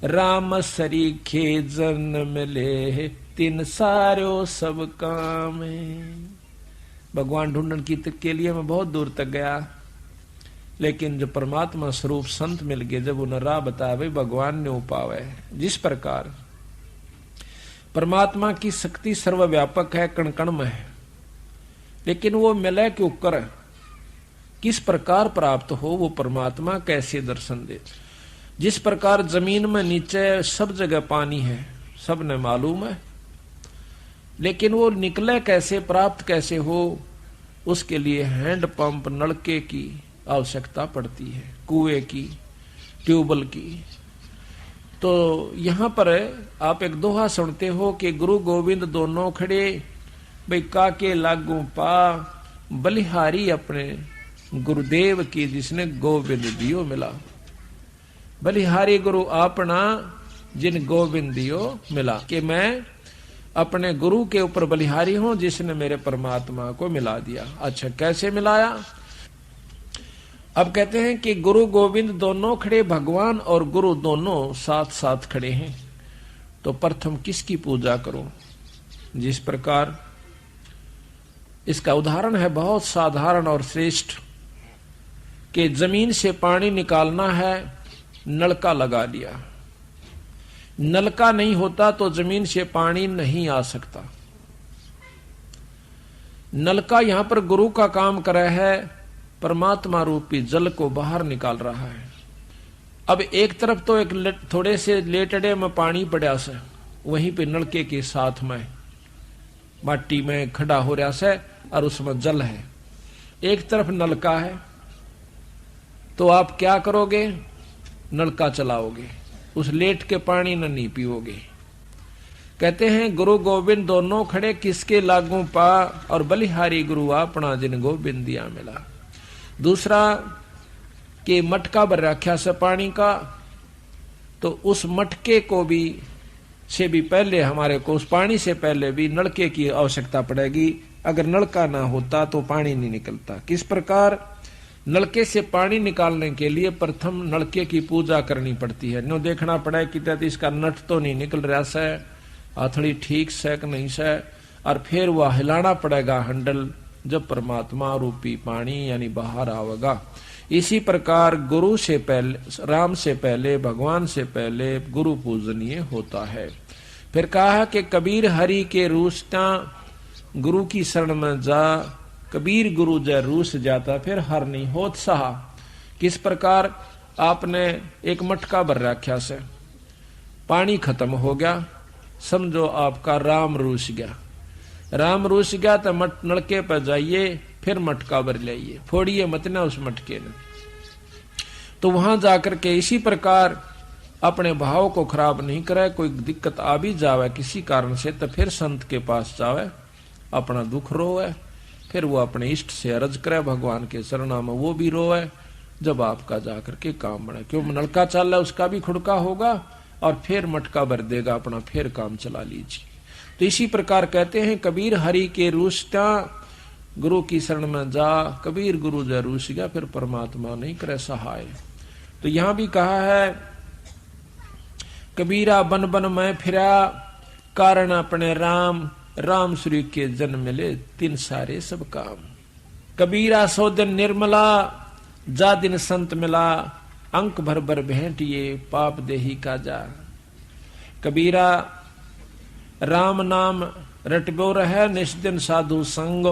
A: राम सरीखे जन मिले, 3 सारो सब काम। भगवान ढूंढन की के लिए मैं बहुत दूर तक गया, लेकिन जो परमात्मा स्वरूप संत मिल गए, जब उन्हें राह बताया, भाई भगवान ने उपावे। जिस प्रकार परमात्मा की शक्ति सर्वव्यापक है, कण कण में है, लेकिन वो मिले क्यों कर, किस प्रकार प्राप्त हो, वो परमात्मा कैसे दर्शन दे। जिस प्रकार जमीन में नीचे सब जगह पानी है, सबने मालूम है, लेकिन वो निकले कैसे, प्राप्त कैसे हो, उसके लिए हैंड पंप नलके की आवश्यकता पड़ती है, कुएं की, ट्यूबवेल की। तो यहां पर आप एक दोहा सुनते हो कि गुरु गोविंद दोनों खड़े, भाई काके लागू पा, बलिहारी अपने गुरुदेव की, जिसने गोविंद दियो मिला। बलिहारी गुरु आपना, जिन गोविंद दियो मिला। कि मैं अपने गुरु के ऊपर बलिहारी हूं, जिसने मेरे परमात्मा को मिला दिया। अच्छा, कैसे मिलाया? अब कहते हैं कि गुरु गोविंद दोनों खड़े, भगवान और गुरु दोनों साथ साथ खड़े हैं, तो प्रथम किसकी पूजा करो? जिस प्रकार इसका उदाहरण है बहुत साधारण और श्रेष्ठ, कि जमीन से पानी निकालना है, नलका लगा लिया। नलका नहीं होता तो जमीन से पानी नहीं आ सकता। नलका यहां पर गुरु का काम कर रहा है, परमात्मा रूपी जल को बाहर निकाल रहा है। अब एक तरफ तो एक थोड़े से लेटड़े में पानी पड़ा से, वहीं पे नलके के साथ में माटी में खड़ा हो रहा से और उसमें जल है। एक तरफ नलका है, तो आप क्या करोगे? नलका चलाओगे, उस लेट के पानी न नहीं पियोगे। कहते हैं गुरु गोविंद दोनों खड़े, किसके लागू पा, और बलिहारी गुरु अपना, जिन गोविंद दिया मिला। दूसरा कि मटका भर रखा से पानी का, तो उस मटके को भी से भी पहले हमारे को, उस पानी से पहले भी नलके की आवश्यकता पड़ेगी। अगर नलका ना होता तो पानी नहीं निकलता। किस प्रकार? नलके से पानी निकालने के लिए प्रथम नलके की पूजा करनी पड़ती है। नो देखना पड़े कि इसका नट तो नहीं निकल रहा से, हथड़ी ठीक से कि नहीं से, और फिर वह हिलाना पड़ेगा हैंडल, जब परमात्मा रूपी पानी यानी बाहर आवेगा। इसी प्रकार गुरु से पहले, राम से पहले, भगवान से पहले गुरु पूजनीय होता है। फिर कहा कि कबीर हरि के रूसता, गुरु की शरण में जा, कबीर गुरु जय रूस जाता, फिर हर नहीं होत सहा। किस प्रकार? आपने एक मटका भर रखा से, पानी खत्म हो गया, समझो आपका राम रूस गया। राम रूस गया तो नलके पर जाइए, फिर मटका भर लाइए, फोड़िए मत ना उस मटके ने। तो वहां जाकर के इसी प्रकार अपने भाव को खराब नहीं करे। कोई दिक्कत आ भी जावे किसी कारण से, तो फिर संत के पास जावे, अपना दुख रोवे, फिर वो अपने इष्ट से अर्ज करे, भगवान के शरणा में वो भी रोवे, जब आपका जाकर के काम बना। क्यों नलका चल रहा है उसका भी खुड़का होगा और फिर मटका भर देगा अपना, फिर काम चला लीजिए। तो इसी प्रकार कहते हैं कबीर हरि के रूसता गुरु की शरण में जा, कबीर गुरु जय रूस गया फिर परमात्मा नहीं करे सहाय। तो यहां भी कहा है कबीरा बन बन मैं फिरा, कारण अपने राम, राम श्री के जन्म मिले तीन सारे सब काम। कबीरा सो दिन निर्मला, जा दिन संत मिला, अंक भर भर भेंटिए पाप देही का जा। कबीरा राम नाम रटबो रहे, निष्दिन साधु संग,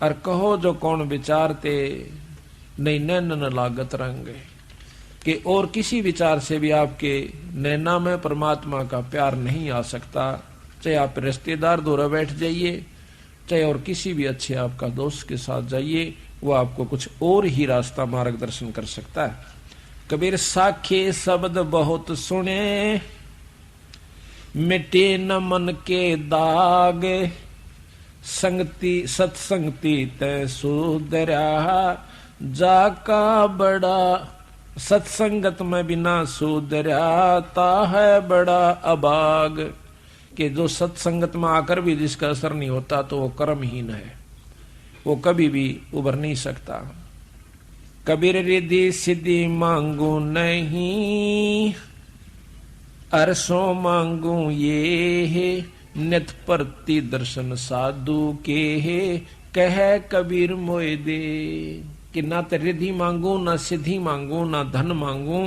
A: और कहो जो कौन विचारते, नहीं नैन न लागत रंग। कि और किसी विचार से भी आपके नैना में परमात्मा का प्यार नहीं आ सकता। चाहे आप रिश्तेदार द्वारा बैठ जाइए, चाहे और किसी भी अच्छे आपका दोस्त के साथ जाइए, वो आपको कुछ और ही रास्ता मार्गदर्शन कर सकता है। कबीर साखे शब्द बहुत सुने, मिटे न मन के दाग, संगति सत्संगति तय सुधरा, जाका बड़ा सत्संगत में बिना सुधराता है बड़ा अभाग। कि जो सत्संगत में आकर भी जिसका असर नहीं होता तो वो कर्महीन है, वो कभी भी उभर नहीं सकता। कबीर रिद्धि सिद्धि मांगू नहीं, अरसों मांगू ये है, नित प्रति दर्शन साधु के है, कह कबीर मोए दे। कि ना तो रिद्धि मांगू, ना सिद्धि मांगू, ना धन मांगू,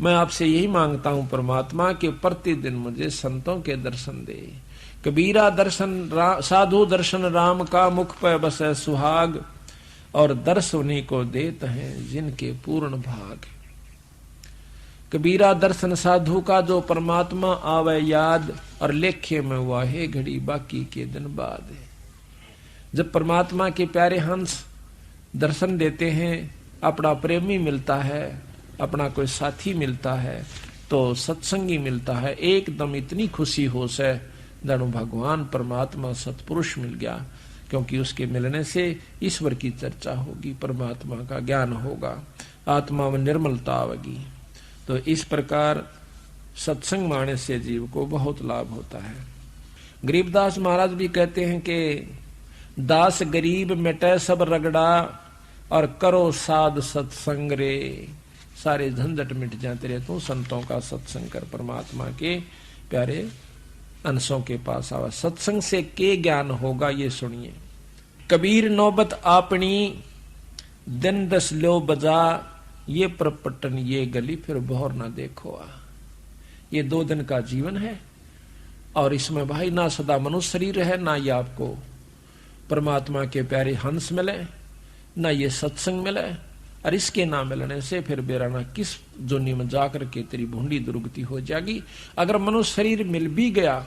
A: मैं आपसे यही मांगता हूं परमात्मा कि प्रतिदिन मुझे संतों के दर्शन दे। कबीरा दर्शन साधु दर्शन राम का, मुख पे बसे सुहाग, और दर्श उन्हीं को देते हैं जिनके पूर्ण भाग। कबीरा दर्शन साधु का, जो परमात्मा आवे याद, और लेखे में वाहे घड़ी बाकी के दिन बाद। जब परमात्मा के प्यारे हंस दर्शन देते हैं, अपना प्रेमी मिलता है, अपना कोई साथी मिलता है, तो सत्संगी मिलता है, एकदम इतनी खुशी होश है जानो भगवान परमात्मा सतपुरुष मिल गया। क्योंकि उसके मिलने से ईश्वर की चर्चा होगी, परमात्मा का ज्ञान होगा, आत्मा में निर्मलता आवेगी। तो इस प्रकार सत्संग माने से जीव को बहुत लाभ होता है। गरीबदास महाराज भी कहते हैं कि दास गरीब मिटे सब रगड़ा, और करो साध सत्संग रे, सारे झंझट मिट जाते रहे तो संतों का सत्संग कर, परमात्मा के प्यारे अंशों के पास आवा। सत्संग से के ज्ञान होगा ये सुनिए। कबीर नौबत आपनी, दिन दस लो बजा, ये प्रपटन ये गली फिर भौर ना देखो आ। ये 2 दिन का जीवन है, और इसमें भाई ना सदा मनुष्य शरीर है, ना ये आपको परमात्मा के प्यारे हंस मिले, ना ये सत्संग मिले, और इसके ना मिलने से फिर बेराना किस जोनी में जाकर के तेरी भूंडी दुर्गति हो जाएगी। अगर मनुष्य शरीर मिल भी गया,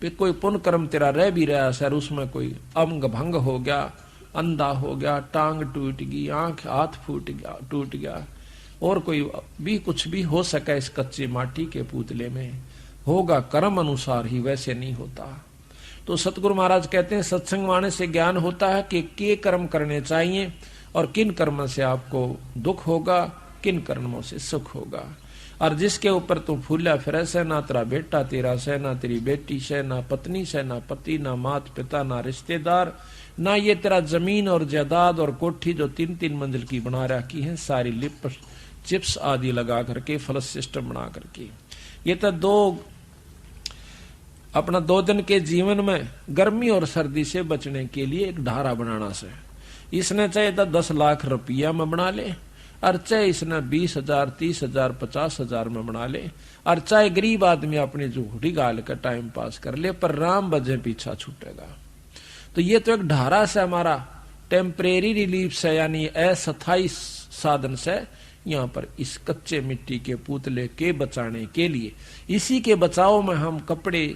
A: फिर कोई पुण्य कर्म तेरा रह भी रहा सर, उसमें कोई अंग भंग हो गया, अंधा हो गया, टांग टूट गई, आंख हाथ टूट गया, और कोई भी कुछ भी हो सका इस कच्चे माटी के पुतले में, होगा कर्म अनुसार ही, वैसे नहीं होता। तो सतगुरु महाराज कहते हैं सत्संग माने से ज्ञान होता है कि के कर्म करने चाहिए, और किन कर्मों से आपको दुख होगा, किन कर्मों से सुख होगा। और जिसके ऊपर तू फूला फिर से, ना तेरा बेटा तेरा से, ना तेरी बेटी से, ना पत्नी से, ना पति, ना माता पिता, ना रिश्तेदार, ना ये तेरा जमीन और जायदाद और कोठी जो 3-3 मंजिल की बना रखी है, सारी लिप चिप्स आदि लगा करके, फ्लश सिस्टम बना करके, ये तो अपना 2 दिन के जीवन में गर्मी और सर्दी से बचने के लिए एक ढारा बनाना से, इसने चाहे तो 10 लाख रुपया में बना ले, और चाहे इसने 20,000, 30,000, 50,000 में बना ले, और चाहे गरीब आदमी अपनी झूठी गाल का टाइम पास कर ले, पर राम बजे पीछा छूटेगा। तो ये तो एक ढारा से हमारा टेम्परेरी रिलीफ से, यानी अस्थायी साधन से, यहाँ पर इस कच्चे मिट्टी के पुतले के बचाने के लिए, इसी के बचाव में हम कपड़े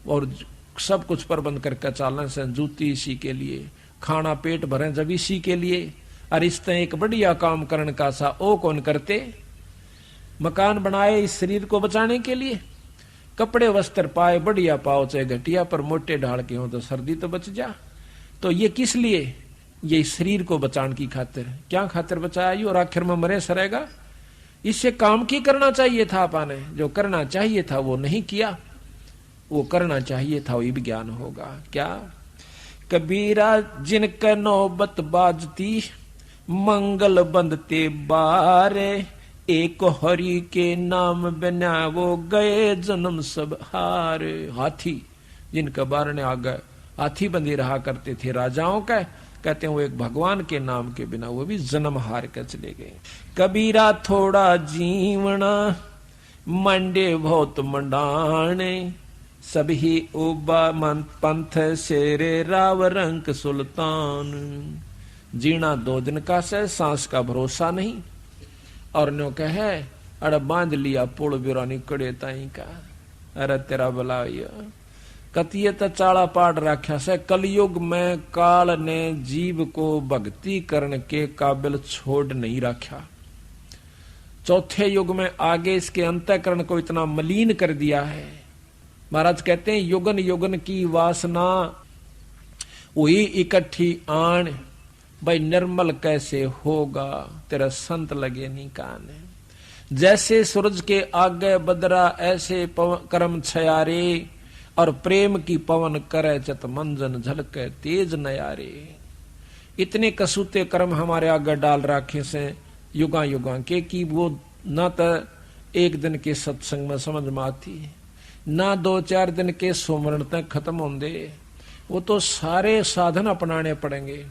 A: और सब कुछ प्रबंध करके चलने से, जूती इसी के लिए, खाना पेट भरे जब इसी के लिए, और इस तरह एक बढ़िया काम करने का सा ओ कौन करते, मकान बनाए इस शरीर को बचाने के लिए, कपड़े वस्त्र पाए बढ़िया पाओ चाहे घटिया, पर मोटे ढाल के हो तो सर्दी तो बच जा। तो ये किस लिए ये शरीर को बचाने की खातिर, क्या खातिर बचाया यू, और आखिर में मरे सरेगा। इससे काम की करना चाहिए था आपने, जो करना चाहिए था वो नहीं किया, वो करना चाहिए था वही ज्ञान होगा। क्या कबीरा जिनके नौबत बाजती, मंगल बंदते बारे, एक हरि के नाम बिना वो गए जन्म सब हारे। हाथी जिनके बारने आ गए, हाथी बंदी रहा करते थे राजाओं का, कहते हैं वो एक भगवान के नाम के बिना वो भी जन्म हार कर चले गए। कबीरा थोड़ा जीवना, मंडे बहुत मंडाने, सभी उबा मन पंथ शेरे राव रंक सुल्तान। जीना 2 दिन का से, सांस का भरोसा नहीं, और नो कहे अरे बांध लिया पुल बिरानी कड़े ताई का, अरे तेरा भला कतिये तो चाड़ा पाड़ रखा से। कलयुग में काल ने जीव को भक्ति करने के काबिल छोड़ नहीं रखा। चौथे युग में आगे इसके अंतःकरण को इतना मलिन कर दिया है। महाराज कहते हैं युगन युगन की वासना वही इकट्ठी आन, भाई निर्मल कैसे होगा, तेरा संत लगे नहीं कान। जैसे सूरज के आगे बदरा ऐसे कर्म छयारे, और प्रेम की पवन करे चत मंजन झलके तेज नयारे। इतने कसूते कर्म हमारे आगे डाल रखे से युगा युगा के, कि वो न तो एक दिन के सत्संग में समझ में आती, ना 2-4 दिन के सुमरण तक खत्म होंगे। वो तो सारे साधन अपनाने पड़ेंगे।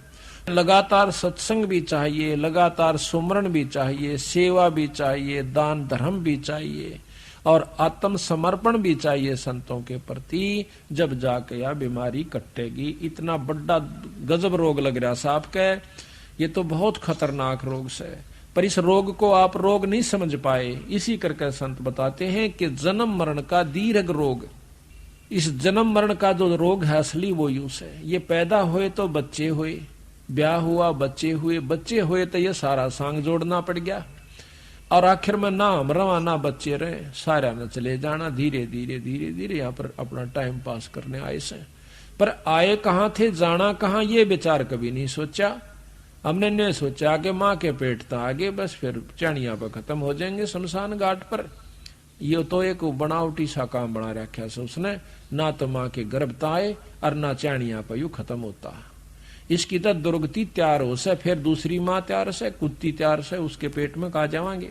A: लगातार सत्संग भी चाहिए, लगातार सुमरण भी चाहिए, सेवा भी चाहिए, दान धर्म भी चाहिए, और आत्म समर्पण भी चाहिए संतों के प्रति। जब जाके यह बीमारी कटेगी। इतना बड़ा गजब रोग लग रहा साहब के, ये तो बहुत खतरनाक रोग से, पर इस रोग को आप रोग नहीं समझ पाए। इसी करके संत बताते हैं कि जन्म मरण का दीर्घ रोग, इस जन्म मरण का जो रोग है असली वो यूं से, ये पैदा हुए तो बच्चे हुए, ब्याह हुआ बच्चे हुए, बच्चे हुए तो ये सारा सांग जोड़ना पड़ गया, और आखिर में ना हम रवा ना बच्चे रहे, सारा न चले जाना। धीरे धीरे धीरे धीरे यहाँ पर अपना टाइम पास करने आए से, पर आए कहाँ थे जाना कहाँ ये विचार कभी नहीं सोचा। हमने नहीं सोचा कि माँ के पेट था आगे, बस फिर चाणिया पर खत्म हो जाएंगे शमशान घाट पर। ये तो एक बनावटी सा काम बना रखा से उसने, ना तो माँ के गर्भ आए और ना चाणिया पर यू खत्म होता। इसकी तो दुर्गति तैयार हो से, फिर दूसरी माँ तैयार से, कुत्ती तैयार से, उसके पेट में कहा जावांगे,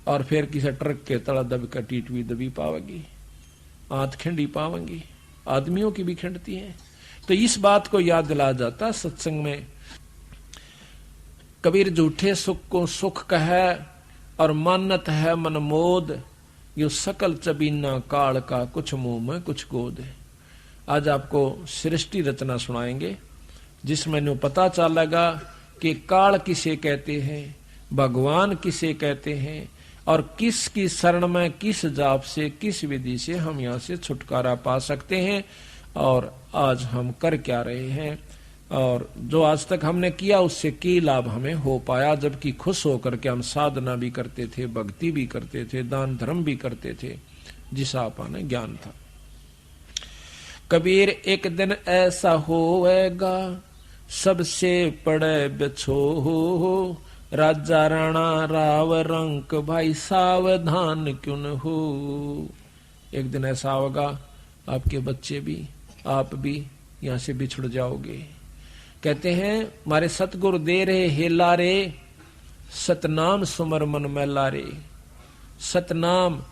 A: और फिर किसी ट्रक के तला दब कर टीटवी दबी पावेगी, आंत खिंडी पावेंगी, आदमियों की भी खिंडती है। तो इस बात को याद दिला जाता सत्संग में। कबीर झूठे सुख को सुख कहे और मानत है मनमोद, यो सकल चबीना काल का कुछ मुंह में कुछ गोद। आज आपको सृष्टि रचना सुनाएंगे जिसमें नो पता चलेगा कि काल किसे कहते हैं, भगवान किसे कहते हैं, और किसकी शरण में किस जाप से किस विधि से हम यहाँ से छुटकारा पा सकते हैं, और आज हम कर क्या रहे हैं, और जो आज तक हमने किया उससे की लाभ हमें हो पाया, जबकि खुश होकर के हम साधना भी करते थे, भक्ति भी करते थे, दान धर्म भी करते थे, जिसा आपने ज्ञान था। कबीर एक दिन ऐसा होएगा सबसे पड़े बिछो हो, राजा राणा राव रंक भाई सावधान क्यों न हो। एक दिन ऐसा होगा आपके बच्चे भी आप भी यहाँ से बिछुड़ जाओगे। कहते हैं हमारे सतगुरु दे रहे हेला रे, सतनाम सुमर मन मैला रे। सतनाम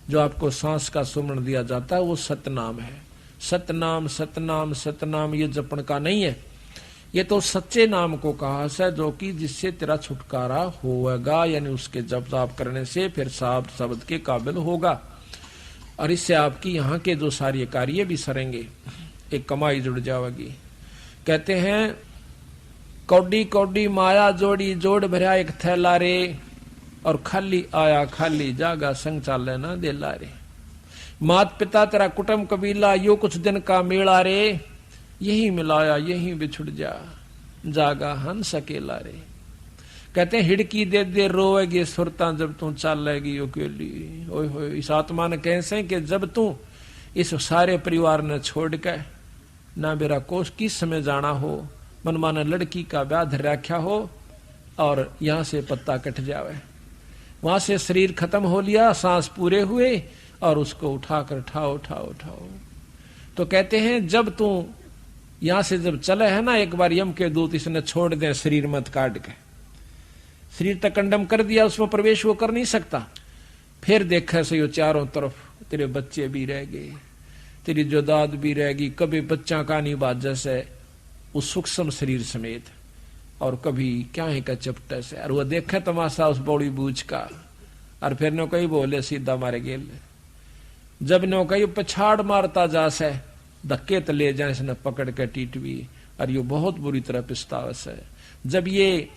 A: जो आपको सांस का सुमरण दिया जाता है वो सतनाम है। सतनाम सतनाम सतनाम ये जपन का नहीं है, ये तो सच्चे नाम को कहा है, जो कि जिससे तेरा छुटकारा होगा, यानी उसके जप जाप करने से फिर साफ शब्द के काबिल होगा, और इससे आपकी यहाँ के जो सारे कार्य भी सरेंगे, एक कमाई जुड़ जाएगी। कहते हैं कौडी कौडी माया जोड़ी जोड़ भरा एक थैला रे, और खाली आया खाली जागा संग चाले ना देला रे। मात पिता तेरा कुटुंब कबीला यो कुछ दिन का मेला रे, यही मिलाया यही बिछुड़ जा जागा हंस अकेला रे। कहते हैं हिड़की दे दे रोएगी सुरता जब तू चालेगी अकेली। ओए होए, इस आत्मा ने कैसे कि जब तू इस सारे परिवार ने छोड़ के ना मेरा कोष किस समय जाना हो, मनमाना लड़की का ब्याह धर रखा हो और यहां से पत्ता कट जावे, वहां से शरीर खत्म हो लिया, सांस पूरे हुए और उसको उठाकर उठाओ। तो कहते हैं जब तू यहां से जब चले है ना, एक बार यम के दूत इसने छोड़ दे शरीर मत काट के, शरीर तक कंडम कर दिया, उसमें प्रवेश वो कर नहीं सकता। फिर देखा से यो चारों तरफ तेरे बच्चे भी रह गए, तेरी जोदाद भी रहेगी, कभी बच्चा का नहीं बाजा से उस सूक्ष्म शरीर समेत, और कभी क्या है का चपटे से, और वो देखे तमाशा उस बौड़ी बूझ का, और फिर नो कही बोले सीधा मारे गेल। जब नो कही पछाड़ मारता जा से धक्के तो ले जाए इसने पकड़ के टीटवी, और ये बहुत बुरी तरह पिस्तावस है। जब ये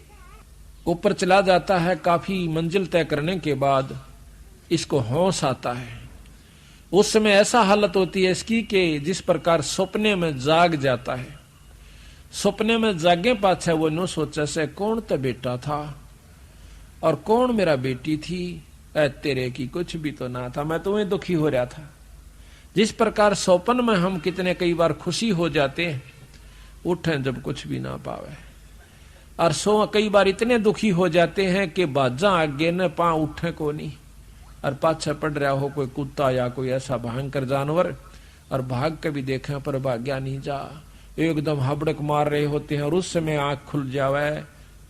A: ऊपर चला जाता है काफी मंजिल तय करने के बाद इसको होश आता है, उस समय ऐसा हालत होती है इसकी कि जिस प्रकार सपने में जाग जाता है, सपने में जागे पाछे वो नो सोचा से कौन तो बेटा था और कौन मेरा बेटी थी, तेरे की कुछ भी तो ना था, मैं तुम्हें दुखी हो रहा था। जिस प्रकार सौपन में हम कितने कई बार खुशी हो जाते हैं, उठे जब कुछ भी ना पावे, और सो कई बार इतने दुखी हो जाते हैं कि बाजा आगे न पा उठे को नहीं, और पाछा पड़ रहा हो कोई कुत्ता या कोई ऐसा भयंकर जानवर, और भाग के भी देखे पर भाग्या नहीं जा, एकदम हबड़क मार रहे होते हैं, और उस समय आंख खुल जावे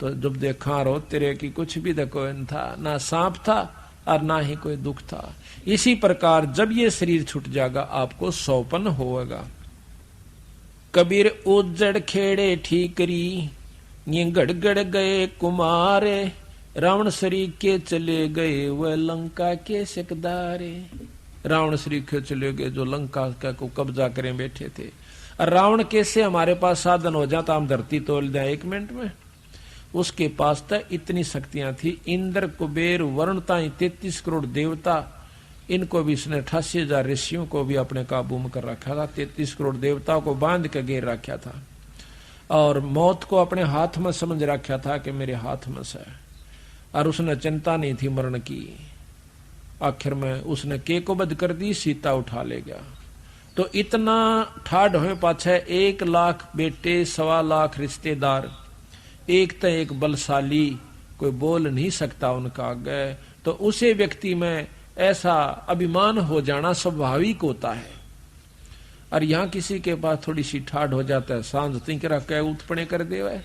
A: तो जब देखा रो तेरे की कुछ भी देखो था, ना सांप था और ना ही कोई दुख था। इसी प्रकार जब ये शरीर छूट जाएगा आपको सौपन होगा। कबीर उजड़ खेड़े ठीकरी ये गड़गड़ गए कुमारे, रावण श्री के चले गए वह लंका के सिकदारे। रावण श्री के चले गए जो लंका का को कब्जा करें बैठे थे, और रावण कैसे हमारे पास साधन हो जाता हम धरती तोड़ दें 1 मिनट में, उसके पास तो इतनी शक्तियां थी। इंद्र कुबेर वरुण ताई 33 करोड़ देवता, इनको भी इसने 88,000 ऋषियों को भी अपने काबू में कर रखा था, 33 करोड़ देवताओं को बांध के घेर रखा था, और मौत को अपने हाथ में समझ रखा था कि मेरे हाथ में से, और उसने चिंता नहीं थी मरण की। आखिर में उसने के को बध कर दी, सीता उठा ले गया। तो इतना ठाड हुए पाछे 1 लाख बेटे, 1.25 लाख रिश्तेदार, एक तो एक बलशाली, कोई बोल नहीं सकता उनका आगे, तो उसे व्यक्ति में ऐसा अभिमान हो जाना स्वाभाविक होता है। और यहां किसी के पास थोड़ी सी ठाड हो जाता है, सांझ तिंकरा कह उत्पने कर देवे।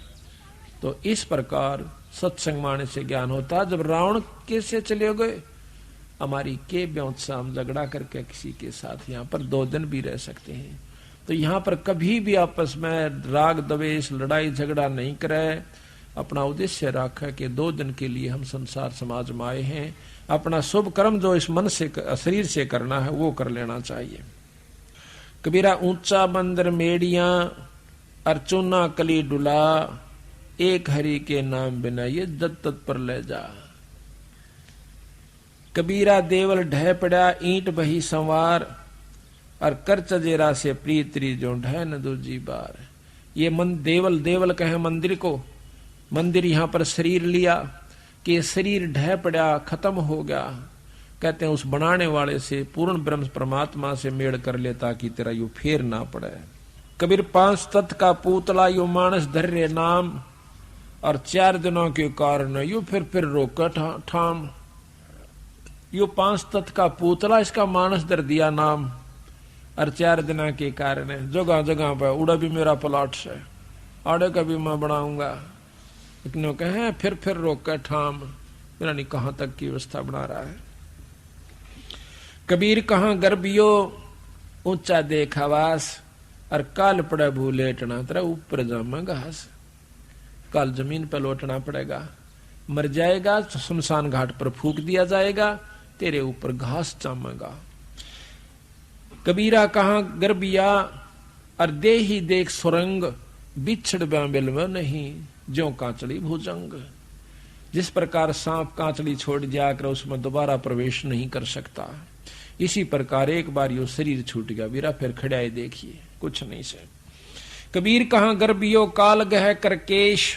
A: तो इस प्रकार सत्संग माने से ज्ञान होता। जब रावण कैसे चले गए, हमारी के ब्योत्सा हम झगड़ा करके किसी के साथ यहाँ पर 2 दिन भी रह सकते हैं। तो यहाँ पर कभी भी आपस में राग द्वेष लड़ाई झगड़ा नहीं करे, अपना उद्देश्य रखा कि 2 दिन के लिए हम संसार समाज में आए हैं, अपना शुभ कर्म जो इस मन से शरीर से करना है वो कर लेना चाहिए। कबीरा ऊंचा बंदर मेड़िया अर्चुना कली डुला, एक हरि के नाम बिना ये जत तत्पर ले जा। कबीरा देवल ढह पड़ा ईंट बही संवार, और कर चजेरा से प्रीतरी जो ढह न दूजी बार। ये मन देवल कहे मंदिर को, मंदिर यहाँ पर शरीर लिया कि शरीर ढह पड़ा खत्म हो गया, कहते हैं उस बनाने वाले से पूर्ण ब्रह्म परमात्मा से मेड़ कर ले ताकि तेरा यू फेर ना पड़े। कबीर 5 तत्व का पूतला यू मानस धर्य नाम, और 4 दिनों के कारण यू फिर रोका ठाम। यू 5 तत्व का पूतला इसका मानस धर दिया नाम, और 4 दिना के कारण है जगह जगह पर उड़ा भी मेरा प्लॉट से, आड़े का भी मैं बनाऊंगा। इतने कहे फिर रोक कर ठाम, मेरा नहीं कहां तक की व्यवस्था बना रहा है। कबीर कहां गर्भियो ऊंचा देख आवास, और काल पड़े भूलेटना तेरा ऊपर जामा घास। काल जमीन पर लौटना पड़ेगा, मर जाएगा तो शमशान घाट पर फूक दिया जाएगा, तेरे ऊपर घास जामेगा। कबीरा कहां गर्बिया और दे ही देख सुरंग, बिछड़ बिल में नहीं ज्यों कांचली भुजंग। जिस प्रकार सांप कांचली छोड़ जाकर उसमें दोबारा प्रवेश नहीं कर सकता, इसी प्रकार एक बार यो शरीर छूट गया वीरा फिर खड़ाए देखिए कुछ नहीं से। कबीर कहां गर्बियो काल गह करकेश,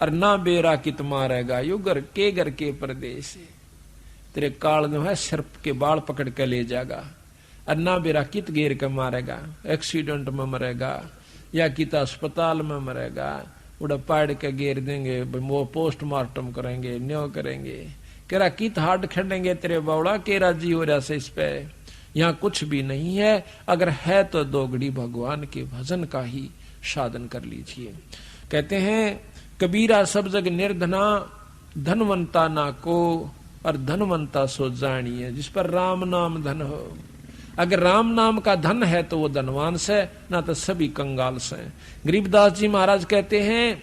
A: और ना बेरा कित मारेगा यो घर के परदेश। तेरे काल जो है सर्प के बाल पकड़ के ले जाएगा, और ना बेरा कित घेर के मारेगा, एक्सीडेंट में मरेगा, या किता अस्पताल में मरेगा, उड़ा पाड़ के घेर देंगे, वो पोस्टमार्टम करेंगे, न्यो करेंगे, केरा कित हार्ट खेलेंगे तेरे बावड़ा, केरा जी हो रहा से इस पे। यहाँ कुछ भी नहीं है, अगर है तो दोगड़ी भगवान के भजन का ही साधन कर लीजिए। कहते हैं कबीरा सब जग निर्धना, धनवंता ना को, और धनवंता सो जानिए जिस पर राम नाम धन हो। अगर राम नाम का धन है तो वो धनवान से, ना तो सभी कंगाल से। गरीबदास जी महाराज कहते हैं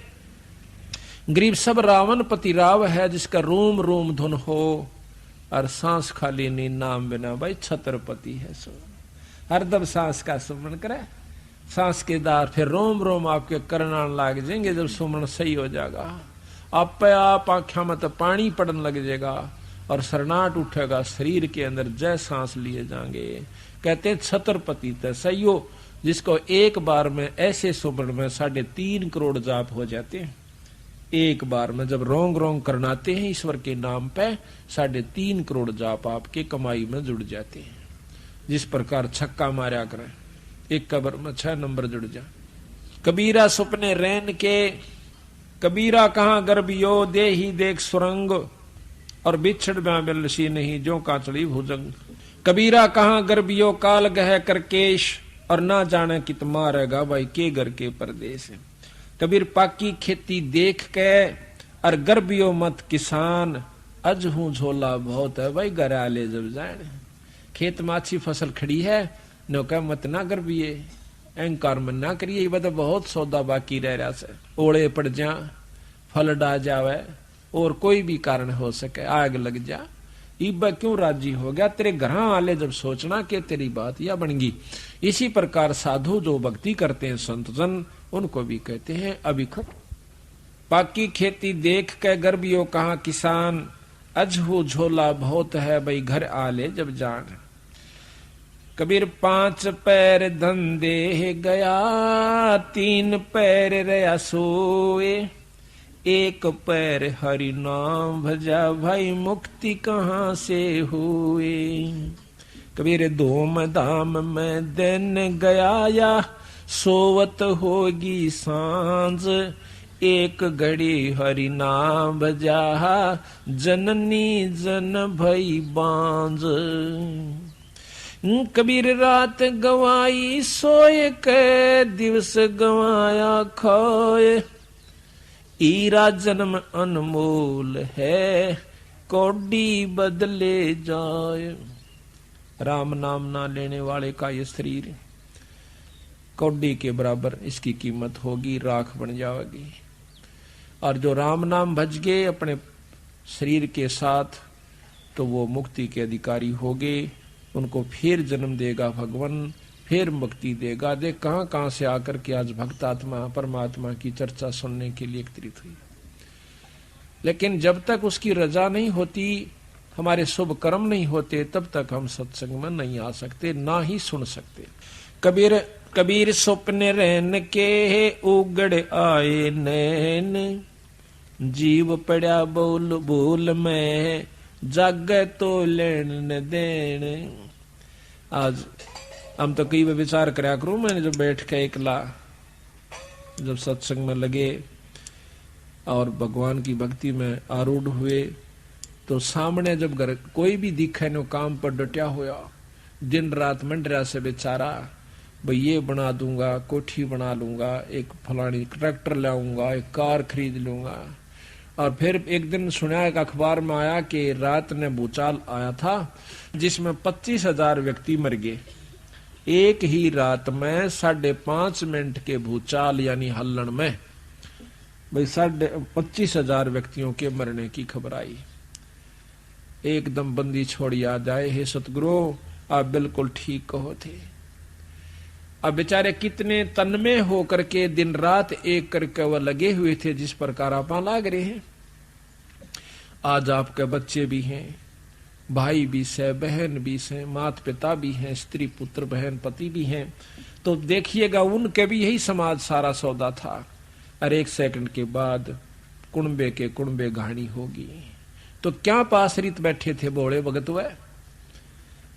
A: गरीब सब रावण पति राव है, जिसका रोम रोम धुन हो, और सांस खाली नी नाम बिना भाई छत्रपति है सो। हरदम सांस का सुमन करे, सांस के दार फिर रोम रोम आपके करना लाग जाएंगे। जब सुमन सही हो जाएगा, आप आख्या में तो पानी पड़न लग जाएगा, और सरनाट उठेगा शरीर के अंदर, जय सांस लिए जाएंगे। कहते छत्रपति तो सही हो, जिसको एक बार में ऐसे सुमन में 3.5 करोड़ जाप हो जाते हैं। एक बार में जब रोंग रोंग करनाते हैं ईश्वर के नाम पे, 3.5 करोड़ जाप आपके कमाई में जुड़ जाते हैं। जिस प्रकार छक्का मारा करें, एक कबर में 6 नंबर जुड़ जा। कबीरा सुपने रैन के, कबीरा कहाँ गर्भियो, दे ही देख सुरंग, और बिछड़ में बिलसी नहीं जो काचड़ी भुजंग। कबीरा कहाँ गर्भियो, काल गह करकेश, और ना जाने कित मारेगा भाई के घर के परदेश। कबीर पाकी खेती देख के, और गर्भियो मत किसान, अज हूं झोला बहुत है भाई घर आले जब जाने। खेत में अच्छी फसल खड़ी है, नौका मत ना गर्भिये, अहंकार मन ना करिए, ये बता बहुत सौदा बाकी रह रहा से। ओले पड़ जा, फल डा जावे, और कोई भी कारण हो सके, आग लग जा, इब क्यों राजी हो गया, तेरे घर वाले जब सोचना कि तेरी बात या बनेगी। इसी प्रकार साधु जो भक्ति करते हैं संत जन, उनको भी कहते हैं अभिखट। पाकी खेती देख के गर्भियो कहाँ किसान, अजहू झोला बहुत है भाई घर आले जब जान। कबीर 5 पैर धंधे गया, 3 पैर रया सोए, 1 पैर हरि नाम भजा, भाई मुक्ति कहाँ से हुए। कबीर धूम धाम में दिन गया, या सोवत होगी सांझ, 1 घड़ी हरि नाम भजा, जननी जन भई बांझ। कबीर रात गवाई सोए के, दिवस गवाया खोए, ईरा जन्म अनमोल है, कौड़ी बदले जाए। राम नाम ना लेने वाले का ये शरीर कौड़ी के बराबर इसकी कीमत होगी, राख बन जाएगी। और जो राम नाम भज गए अपने शरीर के साथ, तो वो मुक्ति के अधिकारी होगे। उनको फिर जन्म देगा भगवान, फिर मुक्ति देगा। देख कहां कहां से आकर के आज भक्त आत्मा परमात्मा की चर्चा सुनने के लिए एकत्रित हुई। लेकिन जब तक उसकी रजा नहीं होती, हमारे शुभ कर्म नहीं होते, तब तक हम सत्संग में नहीं आ सकते, ना ही सुन सकते। कबीर स्वप्न रहन के, उगड़ आए नैन, जीव पड़ा बोल बोल में, जागे तो लेन न देन। आज हम तो कई बार विचार करया करूं, मैंने जब बैठ के एकला जब सत्संग में लगे और भगवान की भक्ति में आरूढ़ हुए, तो सामने जब घर कोई भी दिखे नो काम पर डटा हुआ, दिन रात मंडरा से बेचारा, भाई ये बना दूंगा, कोठी बना लूंगा, एक फलानी ट्रैक्टर लाऊंगा, एक कार खरीद लूंगा। और फिर एक दिन सुना, एक अखबार में आया कि रात ने भूचाल आया था जिसमें 25,000 व्यक्ति मर गए। एक ही रात में 5.5 मिनट के भूचाल यानी हल्लण में भाई 25,000 व्यक्तियों के मरने की खबर आई। एकदम बंदी छोड़ याद आए, हे सतगुरु आप बिल्कुल ठीक कहो थे। अब बेचारे कितने तन्मय होकर के दिन रात एक करके वह लगे हुए थे, जिस प्रकार आप लाग रहे हैं। आज आपके बच्चे भी हैं, भाई भी से, बहन भी से, माता पिता भी हैं, स्त्री पुत्र बहन पति भी हैं। तो देखिएगा उनके भी यही समाज सारा सौदा था। और 1 सेकंड के बाद कुणबे के कुणबे घाणी होगी। तो क्या पासरित बैठे थे बोले भगत वह।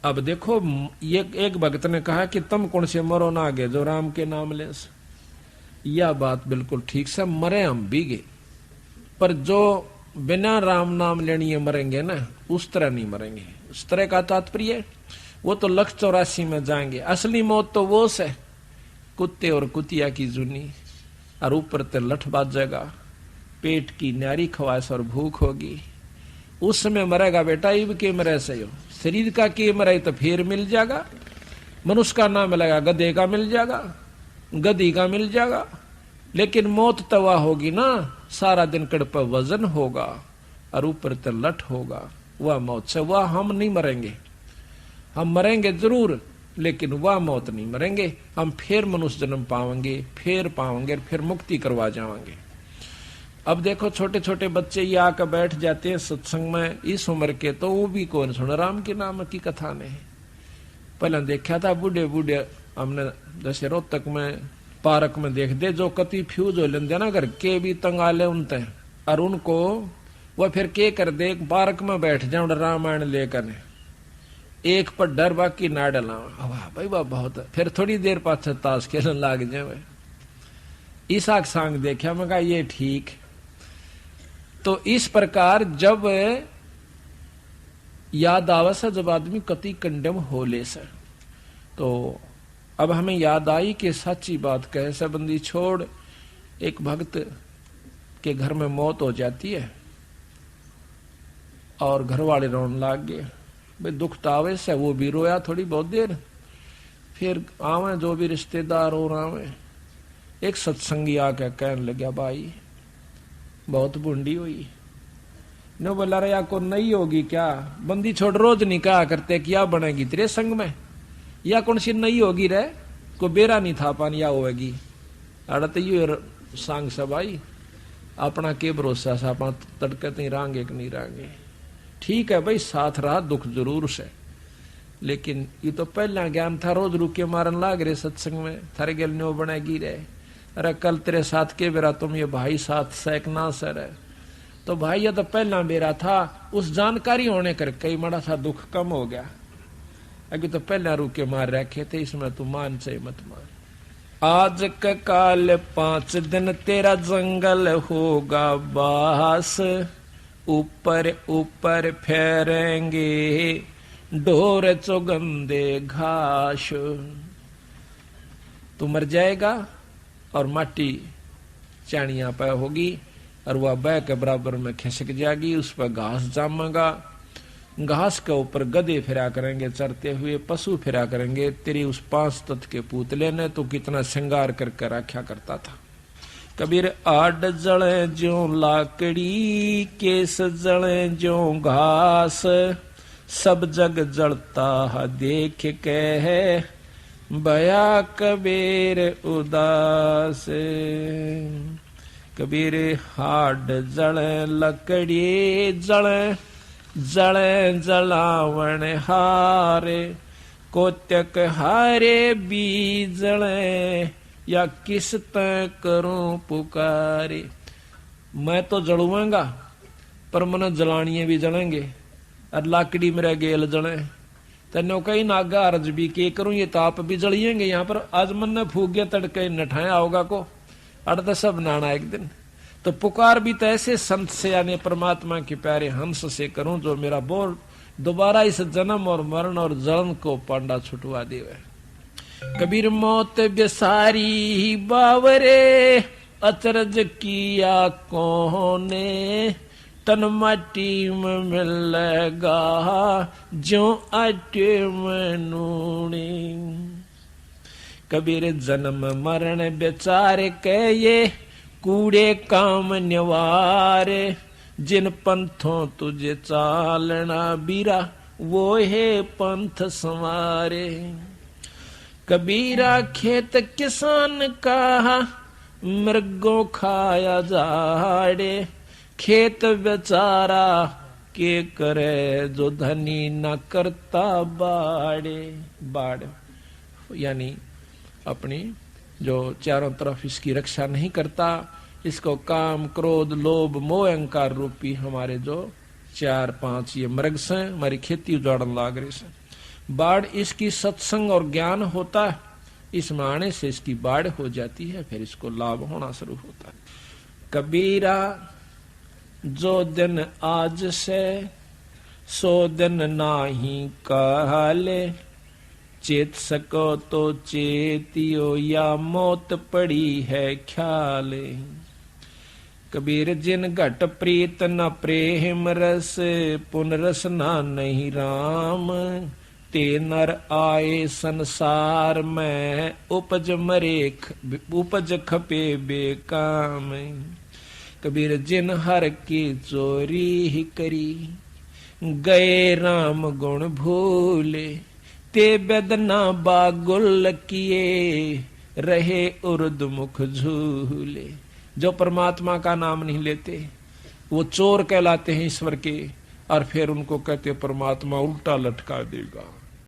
A: अब देखो, ये एक भक्त ने कहा कि तुम कौन से मरो ना आगे जो राम के नाम ले। यह बात बिल्कुल ठीक से, मरे हम भी गए, पर जो बिना राम नाम लेनी मरेंगे ना, उस तरह नहीं मरेंगे। उस तरह का तात्पर्य वो तो 184 में जाएंगे। असली मौत तो वो से कुत्ते और कुतिया की जुनी, और ऊपर ते लठ बाजेगा, पेट की न्यारी ख्वाहिश और भूख होगी, उस समय मरेगा बेटा। इब के मरे से हो, शरीर का के मरे तो फिर मिल जाएगा, मनुष्य का ना मिलेगा, गधे का मिल जाएगा, गधी का मिल जाएगा, लेकिन मौत तवा होगी ना, सारा दिन कड़ पर वजन होगा और ऊपर ते लठ होगा, वह मौत से वह हम नहीं मरेंगे। हम मरेंगे जरूर, लेकिन वह मौत नहीं मरेंगे। हम फिर मनुष्य जन्म पाएंगे, फिर मुक्ति करवा जाएंगे। अब देखो छोटे छोटे बच्चे ये आकर बैठ जाते हैं सत्संग में इस उम्र के, तो वो भी कौन सुन राम के नाम की कथा ने। पहले देखा था बूढ़े बूढ़े, हमने जैसे रोहतक में पार्क में देख दे, जो कति फ्यूज हो लेंगे ना घर के भी तंगाले उनते, और उनको वह फिर के कर दे, पार्क में बैठ जाओ रामायण लेकर, एक पर डर बाकी ना डला, वाह भाई वाह बहुत, फिर थोड़ी देर पाछे ताश खेलने लाग जाए। ईसाक सांग देखा, मैं कहा ये ठीक। तो इस प्रकार जब याद आवे से, जब आदमी कति कंडम हो ले से, तो अब हमें याद आई कि सच्ची बात कहे से बंदी छोड़, एक भक्त के घर में मौत हो जाती है और घर वाले रोने लाग गए। भाई दुख तावे से वो भी रोया थोड़ी बहुत देर, फिर आवे जो भी रिश्तेदार हो आवे। एक सत्संगी आके कहने लगा, भाई बहुत बूंदी हुई, नो बोला रहा को नहीं होगी क्या, बंदी छोड़ रोज नहीं कहा करते क्या बनेगी तेरे संग में, या कौन सी नहीं होगी रे, को बेरा नहीं था पानी या होगी। अड़त यू सांग सब आई, अपना के भरोसा सा, अपना तड़के नहीं रांगे कि नहीं रांगे। ठीक है भाई, साथ रहा दुख जरूर से, लेकिन ये तो पहला ज्ञान था, रोज रुके मारन लाग रहे सत्संग में, थारे गेल न्यो बनेगी रे, अरे कल तेरे साथ के बेरा तुम ये भाई साथ सैक ना सर है, तो भाई ये तो पहला बेरा था, उस जानकारी होने कर कई बड़ा सा दुख कम हो गया। अभी तो पहला रुके मार रखे थे, इसमें तू मान से मत मान। आज का काल 5 दिन तेरा जंगल होगा बास, ऊपर ऊपर फेरेंगे ढोर चौगंदे घास। तू मर जाएगा और माटी चाणिया पे होगी, और वह बह के बराबर में खिसक जाएगी, उस पर घास जामेगा, घास के ऊपर गधे फिरा करेंगे, चरते हुए पशु फिरा करेंगे। तेरी उस 5 तत्व के पुतले ने तो कितना श्रृंगार करके रखा करता था। कबीर आड जले ज्यो लाकड़ी, केस जले ज्यो घास, सब जग जलता देख के है भया कबीर उदास। कबीर हाड जले लकड़ी जले, जले जलावण हारे, कोत्यक हारे बीजले, या किस तय करूं पुकारे। मैं तो जलूंगा पर मन जलानिए भी जलेंगे, और लाकड़ी मेरा गेल जले, तेनो कहीं नागा अर्ज भी के करूं, ये ताप भी जलिएंगे यहाँ पर। आज मन ने फूक गया तड़के नठाया होगा को, अड़ सब नाना एक दिन। तो पुकार भी तो ऐसे संत से यानी परमात्मा के प्यारे हंस से करूं, जो मेरा बोल दोबारा इस जन्म और मरण और जलन को पांडा छुटवा देवे। कबीर मौत बेसारी बावरे, अचरज किया कोने, तन माटी में मिलेगा जो आटे में नूनी। कबीर जन्म मरण बेचारे के ये कूड़े काम निवारे, जिन पंथों तुझे चालना बीरा, वो है पंथ संवारे। कबीरा खेत किसान का मृगों खाया जाड़े, खेत बेचारा के करे जो धनी न करता बाड़े। बाड़ यानी अपनी जो चारों तरफ इसकी रक्षा नहीं करता, इसको काम क्रोध लोभ मोह अहंकार रूपी हमारे जो 4-5 ये मृग से हमारी खेती उजाड़न लाग रही से। बाढ़ इसकी सत्संग और ज्ञान होता है इस माने से इसकी बाढ़ हो जाती है, फिर इसको लाभ होना शुरू होता है। कबीरा जो दिन आज से सो दिन नाही काले, चेत सको तो चेतियो या मौत पड़ी है ख्याले। कबीर जिन घट प्रीत न प्रेम रस, पुन रसना नहीं राम, ते नर आए संसार में उपज मरे उपज खपे बेकाम। कबीर जिन हर की चोरी ही करी, गए राम गुण भूले, ते बेदना बागुल किए, रहे उर्द मुख झूले। जो परमात्मा का नाम नहीं लेते वो चोर कहलाते हैं ईश्वर के, और फिर उनको कहते परमात्मा उल्टा लटका देगा।